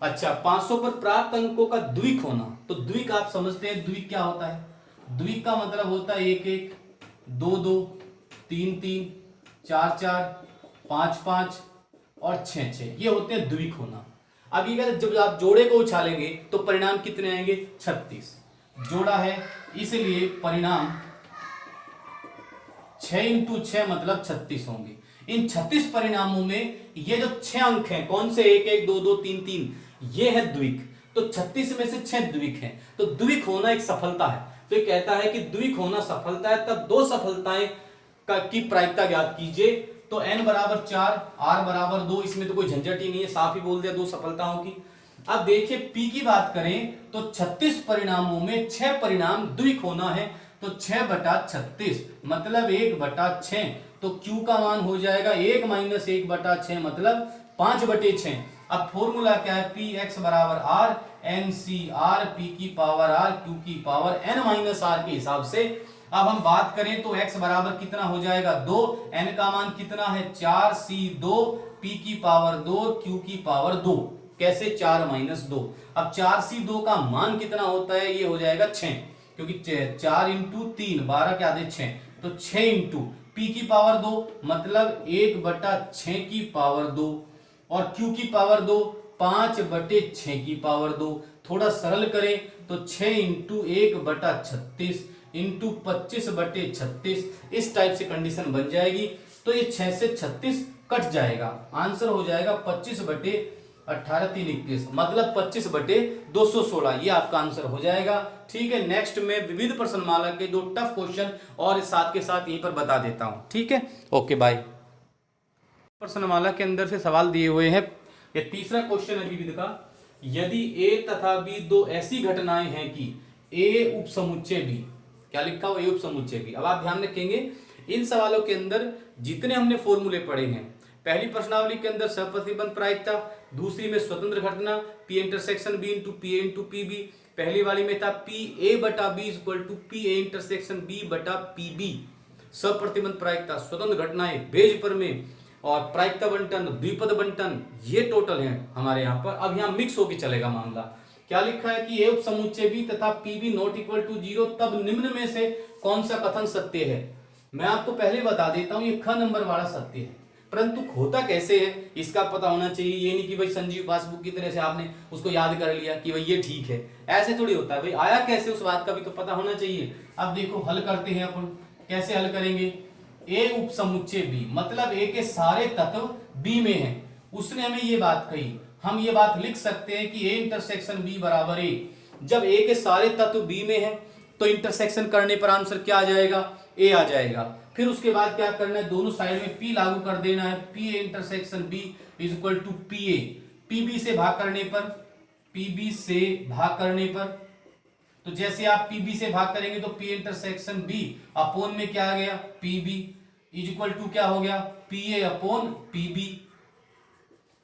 अच्छा, 500 पर प्राप्त अंकों का द्विक होना। तो द्विक आप समझते हैं, द्विक क्या होता है? द्विक का मतलब होता है 1 1, 2 2, 3 3, 4 4, 5 5 और 6 6, ये होते हैं द्विक होना। अब ये जब आप जोड़े को उछालेंगे तो परिणाम कितने आएंगे? 36। जोड़ा है इसलिए परिणाम 6 इंटू 6 मतलब 36 होंगे। इन 36 परिणामों में ये जो 6 अंक हैं, कौन से? 1 1, 2 2, 3 3, ये है द्विक। तो 36 में से 6 द्विक हैं। तो द्विक होना एक सफलता है। तो ये कहता है कि द्विक होना सफलता है, तब दो सफलताएं की प्रायिकता ज्ञात कीजिए। तो n बराबर 4, r बराबर 2, इसमें तो कोई झंझट ही नहीं है, साफ ही बोल दिया दो सफलताओं की। अब देखिए p की बात करें तो 36 परिणामों में 6 परिणाम द्विक होना है। तो 6/36 मतलब 1/6। तो q का मान हो जाएगा 1 माइनस 1/6 मतलब 5/6। अब फॉर्मूला क्या है? पी एक्स बराबर R N C R P की पावर आर क्यू की पावर n माइनस आर के हिसाब से। अब हम बात करें तो x बराबर कितना हो जाएगा? 2, n का मान कितना है? 4, c 2, p की पावर 2, q की पावर 2। कैसे? 4 माइनस 2। अब 4c2 का मान कितना होता है? ये हो जाएगा 6, क्योंकि 4 इंटू 3 12 क्या दे 6, तो 6 इंटू p की पावर 2 मतलब 1/6 की पावर 2 और q की पावर 2 5/6 की पावर 2। थोड़ा सरल करें तो 6 इंटू 1/36 इंटू 25/36, इस टाइप से कंडीशन बन जाएगी। तो ये 6 से 36 कट जाएगा, आंसर हो जाएगा 25/18 3 21 मतलब 25/216, ये आपका आंसर हो जाएगा। ठीक है, नेक्स्ट में विविध प्रश्नमाला के दो टफ क्वेश्चन और साथ के साथ यहीं पर बता देता हूं। ठीक है, ओके बाय। प्रश्नमाला के अंदर से सवाल दिए हुए हैं। ये तीसरा क्वेश्चन है विविध का। यदि a तथा b दो ऐसी घटनाएं हैं कि a उपसमुच्चय b, क्या लिखा हुआ? a उपसमुच्चय b। अब आप ध्यान रखेंगे इन सवालों के अंदर जितने हमने फॉर्मूले पढ़े हैं, पहली प्रश्नावली के अंदर सहप्रतिबंध प्रायिकता, दूसरी में स्वतंत्र घटना p intersection b into P A into P B, पहली वाली में था पी ए बटा B equal to P A intersection b बटा पी बी। सहप्रतिबंध प्रायिकता, स्वतंत्र घटनाएं, बेज पर में और प्रायिकता बंटन, द्विपद बंटन, ये टोटल है हमारे यहाँ पर। अब यहाँ मिक्स होके चलेगा मामला। क्या लिखा है कि ए उपसमुच्चय b तथा P B not equal to 0, तब निम्न में से कौन सा कथन सत्य है? मैं आपको पहले बता देता हूं, ये ख नंबर वाला सत्य है। परंतु होता कैसे है इसका पता होना चाहिए। ये नहीं कि भाई संजीव पासबुक की तरह से आपने उसको याद कर लिया कि भाई ये ठीक है, ऐसे थोड़ी होता है। भाई आया कैसे उस बात का भी तो पता होना चाहिए। अब देखो हल करते हैं अपन, कैसे हल करेंगे? ए उपसमुच्चय बी मतलब ए के सारे तत्व बी में हैं, उसने हमें ये बात कही। हम ये बात लिख सकते हैं कि ए इंटरसेक्शन बी बराबर ए। जब ए के सारे तत्व बी में हैं तो इंटरसेक्शन करने पर आंसर क्या आ जाएगा? ए आ जाएगा। फिर उसके बाद क्या करना है? दोनों साइड में पी लागू कर देना है। P A intersection B is equal to P A. P B से भाग करने पर, पीबी से भाग करने पर, तो जैसे आप पीबी से भाग करेंगे तो पी इंटरसेक्शन बी अपोन में क्या आ गया? पीबी इज इक्वल टू क्या हो गया? P A upon P B,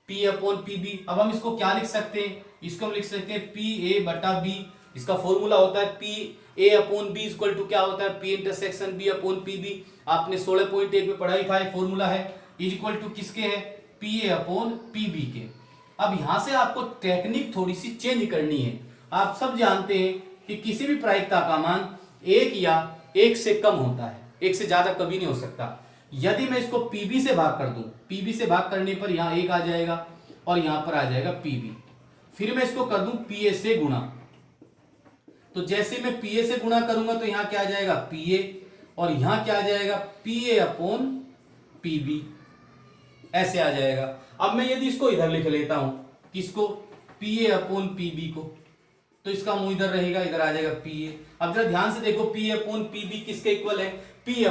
P upon P B. अब हम इसको क्या लिख सकते हैं? इसको हम लिख सकते हैं पी ए बटा बी। इसका फॉर्मूला होता है P A upon B equal to क्या होता है? P intersection B upon P B. आपने 16.1 में पढ़ाई था, फॉर्मूला है। इज इक्वल टू किसके है? पी ए अपॉन पीबी के। अब यहां से आपको टेक्निक थोड़ी सी चेंज करनी है। आप सब जानते हैं कि किसी भी प्रायिकता का मान 1 या 1 से कम होता है, 1 से ज्यादा कभी नहीं हो सकता। यदि मैं इसको पीबी से भाग कर दूं, पीबी से भाग करने पर यहाँ 1 आ जाएगा और यहां पर आ जाएगा पीबी। फिर मैं इसको कर दूं पीए से गुणा, तो जैसे मैं पीए से गुणा करूंगा तो यहां क्या आ जाएगा पीए, और यहां क्या आ जाएगा पीए अपॉन पीबी, ऐसे आ जाएगा। अब मैं यदि इसको इधर लिख लेता हूं, किसको, पीए अपॉन पीबी को, तो इसका मुंह इधर रहेगा, इधर आ जाएगा पीए। अब जरा ध्यान से देखो पी अपॉन पीबी किसके इक्वल है, पी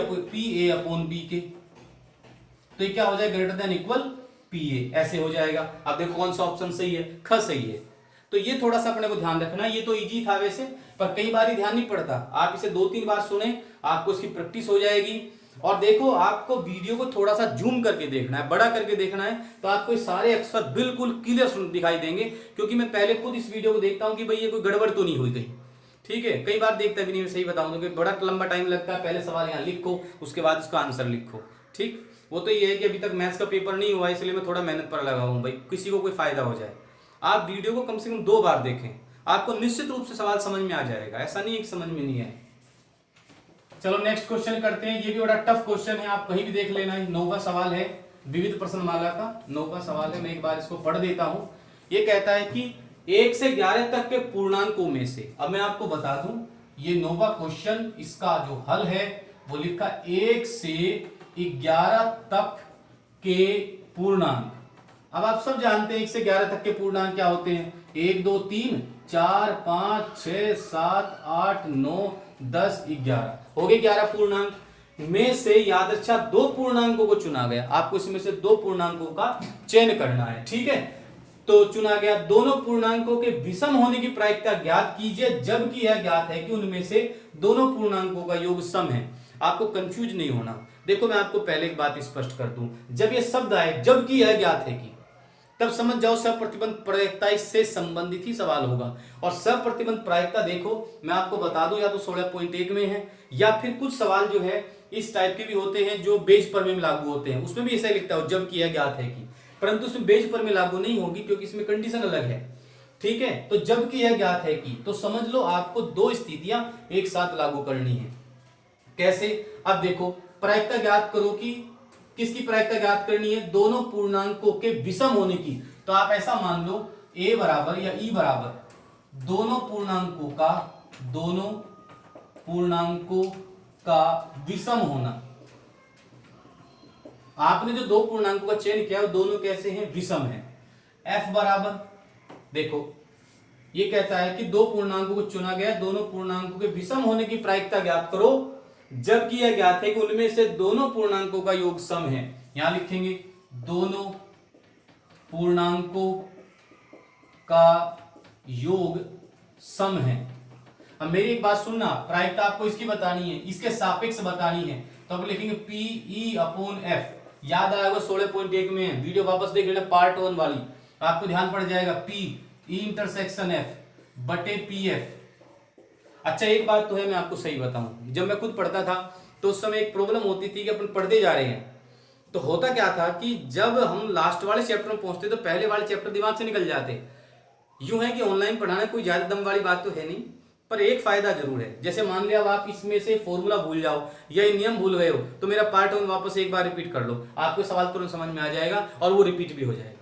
ए अपॉन बी के, तो ये क्या हो जाएगा ग्रेटर देन इक्वल पीए, ऐसे हो जाएगा। अब देखो कौन सा ऑप्शन सही है, ख सही है। तो ये थोड़ा सा अपने को ध्यान रखना, ये तो इजी था वैसे, पर कई बार ही ध्यान नहीं पड़ता। आप इसे 2-3 बार सुने, आपको इसकी प्रैक्टिस हो जाएगी। और देखो आपको वीडियो को थोड़ा सा जूम करके देखना है, बड़ा करके देखना है, तो आपको सारे अक्षर बिल्कुल क्लियर दिखाई देंगे। क्योंकि मैं पहले खुद इस वीडियो को देखता हूं कि भाई ये कोई गड़बड़ तो नहीं हुई कहीं, ठीक है। कई बार देखता भी नहीं, मैं सही बताऊं तो बड़ा लंबा टाइम लगता है, पहले सवाल यहाँ लिखो, उसके बाद उसका आंसर लिखो, ठीक। वो तो ये है कि अभी तक मैथ्स का पेपर नहीं हुआ, इसलिए मैं थोड़ा मेहनत पर लगा हूं भाई, किसी को कोई फायदा हो जाए। आप वीडियो को कम से कम 2 बार देखें, आपको निश्चित रूप से सवाल समझ में आ जाएगा, ऐसा नहीं है कि समझ में नहीं है। चलो नेक्स्ट क्वेश्चन करते हैं, ये भी बड़ा टफ क्वेश्चन है, आप कहीं भी देख लेना। 9वां सवाल है विविध प्रश्नमाला का, 9वां सवाल है, मैं एक बार इसको पढ़ देता हूं। ये कहता है कि 1 से 11 तक के पूर्णांकों में से, अब मैं आपको बता दूं ये 9वां क्वेश्चन, इसका जो हल है वो लिखा 1 से 11 तक के पूर्णांक। अब आप सब जानते हैं 1 से 11 तक के पूर्णांक क्या होते हैं, 1 2 3 4 5 6 7 8 9 10 11, हो गए 11 पूर्णांक। में से यादृच्छा 2 पूर्णांकों को चुना गया, आपको इसमें से 2 पूर्णांकों का चयन करना है, ठीक है। तो चुना गया, दोनों पूर्णांकों के विषम होने की प्रायिकता ज्ञात कीजिए, जबकि यह ज्ञात है कि उनमें से दोनों पूर्णांकों का योग सम है। आपको कंफ्यूज नहीं होना। देखो मैं आपको पहले एक बात स्पष्ट कर दूं, जब ये शब्द आए जबकि यह ज्ञात है कि, तब समझ जाओ सप्रतिबंध प्रायिकता इससे संबंधित ही सवाल होगा। और सप्रतिबंध प्रायिकता देखो मैं आपको बता दूं, या तो 16.1 में है, या फिर कुछ सवाल जो है इस टाइप के भी होते हैं जो बेज प्रमेय में लागू होते हैं, उसमें भी ऐसा लिखता हो जबकि यह ज्ञात है कि, परंतु उसमें बेज प्रमेय लागू नहीं होगी क्योंकि इसमें कंडीशन अलग है, ठीक है। तो जबकि यह ज्ञात है कि, तो समझ लो आपको 2 स्थितियां एक साथ लागू करनी है। कैसे, अब देखो प्रायिकता ज्ञात करो कि किसकी प्रायिकता ज्ञात करनी है, दोनों पूर्णांकों के विषम होने की। तो आप ऐसा मान लो a बराबर या e बराबर दोनों पूर्णांकों का विषम होना। आपने जो 2 पूर्णांकों का चयन किया वो दोनों कैसे हैं, विषम हैं। f बराबर, देखो ये कहता है कि 2 पूर्णांकों को चुना गया, दोनों पूर्णांकों के विषम होने की प्रायिकता ज्ञात करो, जबकि यह ज्ञात है कि उनमें से दोनों पूर्णांकों का योग सम है। यहां लिखेंगे दोनों पूर्णांकों का योग सम है। अब मेरी एक बात सुनना, प्रायिकता आपको इसकी बतानी है, इसके सापेक्ष बतानी है, तो आप लिखेंगे पी ई अपॉन एफ। याद आएगा 16.1 में है, वीडियो वापस देख लेना पार्ट 1 वाली, आपको ध्यान पड़ जाएगा पी ई इंटरसेक्शन एफ बटे पी एफ। अच्छा एक बात तो है, मैं आपको सही बताऊं, जब मैं खुद पढ़ता था तो उस समय एक प्रॉब्लम होती थी कि अपन पढ़ते जा रहे हैं, तो होता क्या था कि जब हम लास्ट वाले चैप्टर में पहुंचते तो पहले वाले चैप्टर दिमाग से निकल जाते। यूं है कि ऑनलाइन पढ़ाना कोई ज्यादा दम वाली बात तो है नहीं, पर एक फायदा जरूर है। जैसे मान लिया अब आप इसमें से फॉर्मूला भूल जाओ या ये नियम भूल गए हो, तो मेरा पार्ट 1 वापस एक बार रिपीट कर लो, आपको सवाल तुरंत समझ में आ जाएगा और वो रिपीट भी हो जाएगा।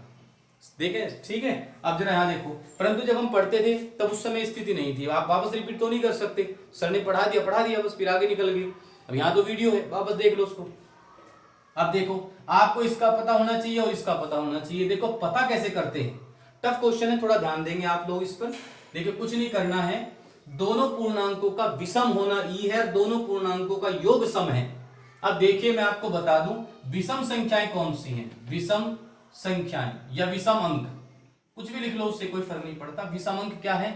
देखें, ठीक है। अब जरा यहाँ देखो, परंतु जब हम पढ़ते थे तब उस समय स्थिति नहीं थी, आप वापस रिपीट तो नहीं कर सकते, सर ने पढ़ा दिया बस, फिर आगे निकल गए। अब यहाँ तो वीडियो है, वापस देख लो उसको। अब देखो आपको इसका पता होना चाहिए और इसका पता होना चाहिए। देखो पता कैसे करते हैं, टफ क्वेश्चन है, थोड़ा ध्यान देंगे आप लोग इस पर। देखिए कुछ नहीं करना है, दोनों पूर्णांकों का विषम होना ई है, दोनों पूर्णांकों का योग सम है। अब देखिए मैं आपको बता दूं विषम संख्याएं कौन सी हैं, विषम संख्याएं या विषम अंक, कुछ भी लिख लो उससे कोई फर्क नहीं पड़ता। विषम अंक क्या है,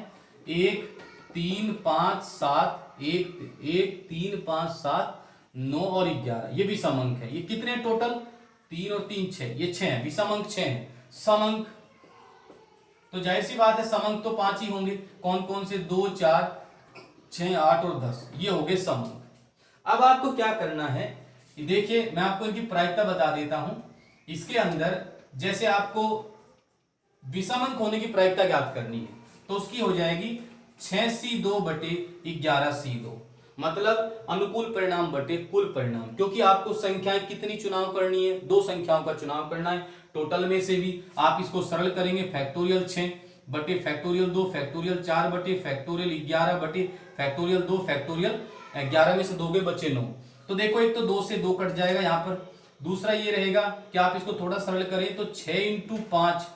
1 3 5 7, 1 3 5 7 9 और 11, ये विषम अंक है। ये कितने टोटल, 3 और 3 6, ये 6 है, विषम अंक 6 है। सम अंक तो जाहिर सी बात है सम अंक तो 5 ही होंगे, कौन कौन से, 2 4 6 8 और 10, ये हो गए सम अंक। अब आपको क्या करना है, देखिए मैं आपको इनकी प्रायिकता बता देता हूं। इसके अंदर जैसे आपको विषम अंक होने की प्रायिकता ज्ञात करनी है, तो उसकी हो जाएगी 6c2 बटे 11c2, मतलब अनुकूल परिणाम बटे कुल परिणाम। क्योंकि आपको संख्याएं कितनी चुनाव करनी है, 2 संख्याओं का चुनाव करना है, टोटल में से भी आप इसको सरल करेंगे, फैक्टोरियल 6 बटे फैक्टोरियल 2 फैक्टोरियल 4 बटे फैक्टोरियल 11 बटे फैक्टोरियल 2 फैक्टोरियल 11 में से 2 गए बचे 9। तो देखो एक तो 2 से 2 कट जाएगा यहाँ पर, दूसरा ये रहेगा कि आप इसको थोड़ा सरल करें तो 6 इंटू 5,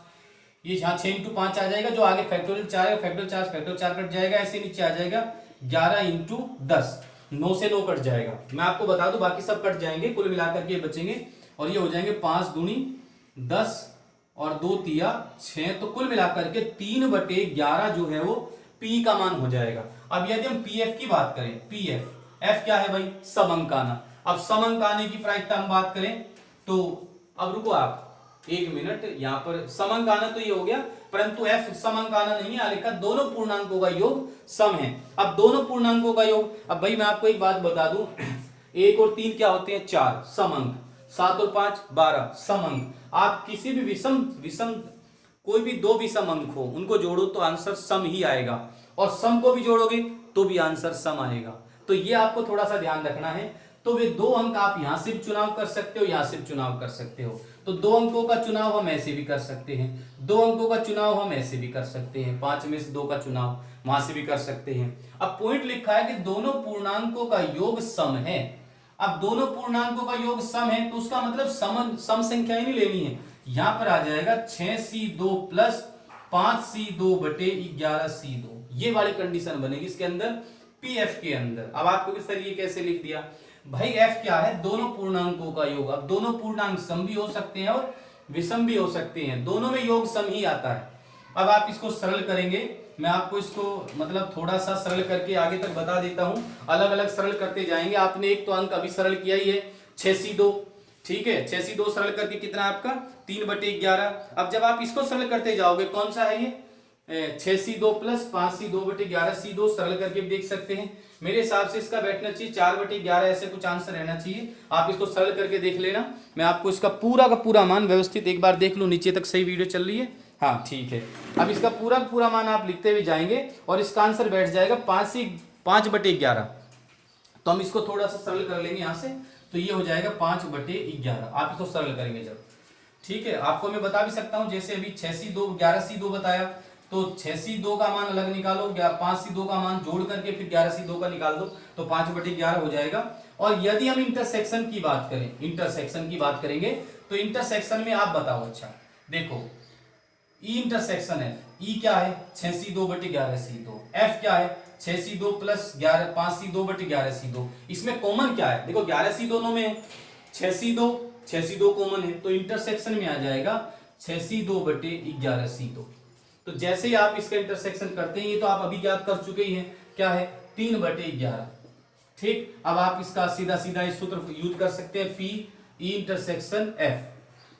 ये यहाँ 6 इंटू 5 आ जाएगा, जो आगे फैक्टोरियल 4 है फैक्टोरियल 4 कट जाएगा, ऐसे नीचे आ जाएगा 11 इंटू 10, 9 से 9 कट जाएगा। मैं आपको बता दूं बाकी सब कट जाएंगे, कुल मिलाकर के बचेंगे और ये हो जाएंगे 5 दूनी 10 और 2 तिया 6, तो कुल मिलाकर के 3 बटे 11 जो है वो पी का मान हो जाएगा। अब यदि हम पी एफ की बात करें, पी एफ क्या है भाई, समअंक। अब समअंक आने की प्रायिकता हम बात करें तो अब रुको आप 1 मिनट, यहाँ पर समअंक आना तो ये हो गया, परंतु एफ समअंक आना नहीं है, लिखा दोनों पूर्णांकों का योग सम है। अब दोनों पूर्णांकों का योग, अब भाई मैं आपको एक बात बता दूं, 1 और 3 क्या होते हैं, 4 समअंक, 7 और 5 12 समअंक। आप किसी भी विषम कोई भी 2 विषम अंक हो उनको जोड़ो तो आंसर सम ही आएगा, और सम को भी जोड़ोगे तो भी आंसर सम आएगा। तो ये आपको थोड़ा सा ध्यान रखना है। तो वे 2 अंक आप यहां से भी चुनाव कर सकते हो, यहां से भी चुनाव कर सकते हो। तो 2 अंकों का चुनाव हम ऐसे भी कर सकते हैं, 2 अंकों का चुनाव हम ऐसे भी कर सकते हैं, 5 में से 2 का चुनाव वहां से भी कर सकते हैं। अब पॉइंट लिखा है कि दोनों पूर्णांकों का योग सम है। अब दोनों पूर्णांकों का योग सम है तो उसका मतलब सम संख्या ही नहीं लेनी है, यहां पर आ जाएगा 6c2 प्लस 5c2 बटे 11c2, ये वाली कंडीशन बनेगी इसके अंदर, पीएफ के अंदर। अब आपको किस तरीके कैसे लिख दिया भाई, एफ क्या है, दोनों पूर्णांकों का योग। अब दोनों पूर्णांक सम भी हो सकते हैं और विषम भी हो सकते हैं, दोनों में योग सम ही आता है। अब आप इसको सरल करेंगे, मैं आपको इसको मतलब थोड़ा सा सरल करके आगे तक बता देता हूं, अलग अलग सरल करते जाएंगे। आपने एक तो अंक अभी सरल किया ही है 6c2, ठीक है, 6c2 सरल करके कितना है आपका 3 बटे 11। अब जब आप इसको सरल करते जाओगे, कौन सा है ये 6c2 प्लस 5c2 बटे 11c2 सरल करके देख सकते हैं। मेरे हिसाब से इसका बैठना चाहिए 4 बटे 11, ऐसे कुछ आंसर रहना चाहिए। आप इसको सरल करके देख लेना, मैं आपको इसका पूरा का पूरा मान व्यवस्थित एक बार देख लूं, नीचे तक सही वीडियो चल रही है, हाँ ठीक है। अब इसका पूरा का पूरा मान आप लिखते हुए जाएंगे और इसका आंसर बैठ जाएगा 5 बटे 11। तो हम इसको थोड़ा सा सरल कर लेंगे यहाँ से, तो ये हो जाएगा 5 बटे 11। आप इसको सरल करेंगे जब, ठीक है। आपको मैं बता भी सकता हूँ, जैसे अभी 6c2 11c2 बताया, तो 6c2 का मान अलग निकालो, 5c2 का मान जोड़ करके फिर 11c2 का निकाल दो, तो 5 बटे 11 हो जाएगा। और यदि हम इंटरसेक्शन की बात करें, इंटरसेक्शन की बात करेंगे तो इंटरसेक्शन में आप बताओ, अच्छा देखो ई इंटरसेक्शन है, ई क्या है 6c2 बटे 11c2, एफ क्या है 6c2 प्लस 5c2 बटे 11c2। इसमें कॉमन क्या है, देखो 11c दोनों में है, 6c2 कॉमन है, तो इंटरसेक्शन में आ जाएगा 6c2 बटे 11c2। तो जैसे ही आप इसका इंटरसेक्शन करते हैं, ये तो आप अभी ज्ञात कर चुके ही हैं, क्या है 3 बटे 11, ठीक। अब आप इसका सीधा सीधा इस सूत्र यूज कर सकते हैं, P E intersection F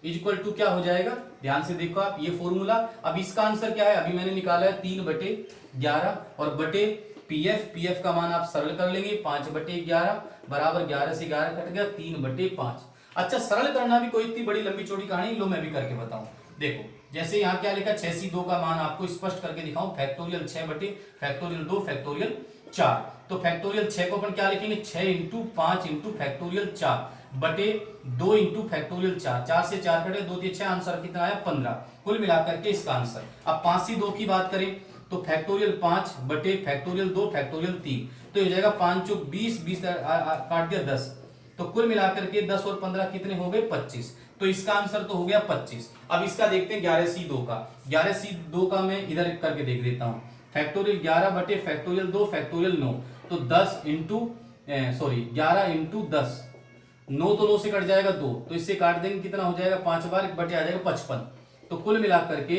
equal to क्या हो जाएगा, ध्यान से देखो आप ये फॉर्मूला। अब इसका आंसर क्या है, अभी मैंने निकाला है 3 बटे 11 और बटे पीएफ का मान आप सरल कर लेंगे, 5 बटे 11 बराबर 11 से 11 कट गया 3 बटे 5। अच्छा सरल करना भी कोई इतनी बड़ी लंबी चौड़ी कहानी लो, मैं भी करके बताऊं। देखो जैसे यहाँ क्या लिखा 6c2 का मान आपको स्पष्ट करके दिखाऊं, फैक्टोरियल 6 बटे फैक्टोरियल 2 फैक्टोरियल 4। तो फैक्टोरियल 6 को अपन क्या लिखेंगे 6 इंटू 5 इंटू फैक्टोरियल 4 बटे 2 इंटू फैक्टोरियल 4, 4 से 4 कटे 2 6, आंसर कितना आया 15, कुल मिलाकर के इसका आंसर। अब 5c2 की बात करें तो फैक्टोरियल 5 बटे फैक्टोरियल 2 फैक्टोरियल 3, तो ये जाएगा 5 चौक 20, 20 काट दिया 10, तो कुल मिलाकर के 10 और 15 कितने हो गए 25, तो इसका आंसर तो हो गया 25। अब इसका देखते हैं 11c2 का, 11c2 का मैं इधर करके देख लेता हूँ, फैक्टोरियल 11 बटे फैक्टोरियल 2 फैक्टोरियल 9, तो 10 इंटू 11 इंटू 10, 9 तो 9 से कट जाएगा 2, तो इससे काट देंगे कितना हो जाएगा 5 बार बटे आ जाएगा 55, तो कुल मिलाकर के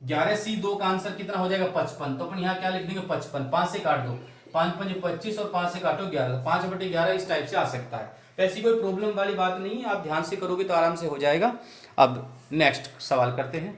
11c2 का आंसर कितना हो जाएगा 55। तो अपन यहाँ क्या लिख देंगे 55, 5 से काट दो, 5 5 25 और 5 से काटो 11, 5 बटे 11 इस टाइप से आ सकता है। ऐसी कोई प्रॉब्लम वाली बात नहीं है, आप ध्यान से करोगे तो आराम से हो जाएगा। अब नेक्स्ट सवाल करते हैं।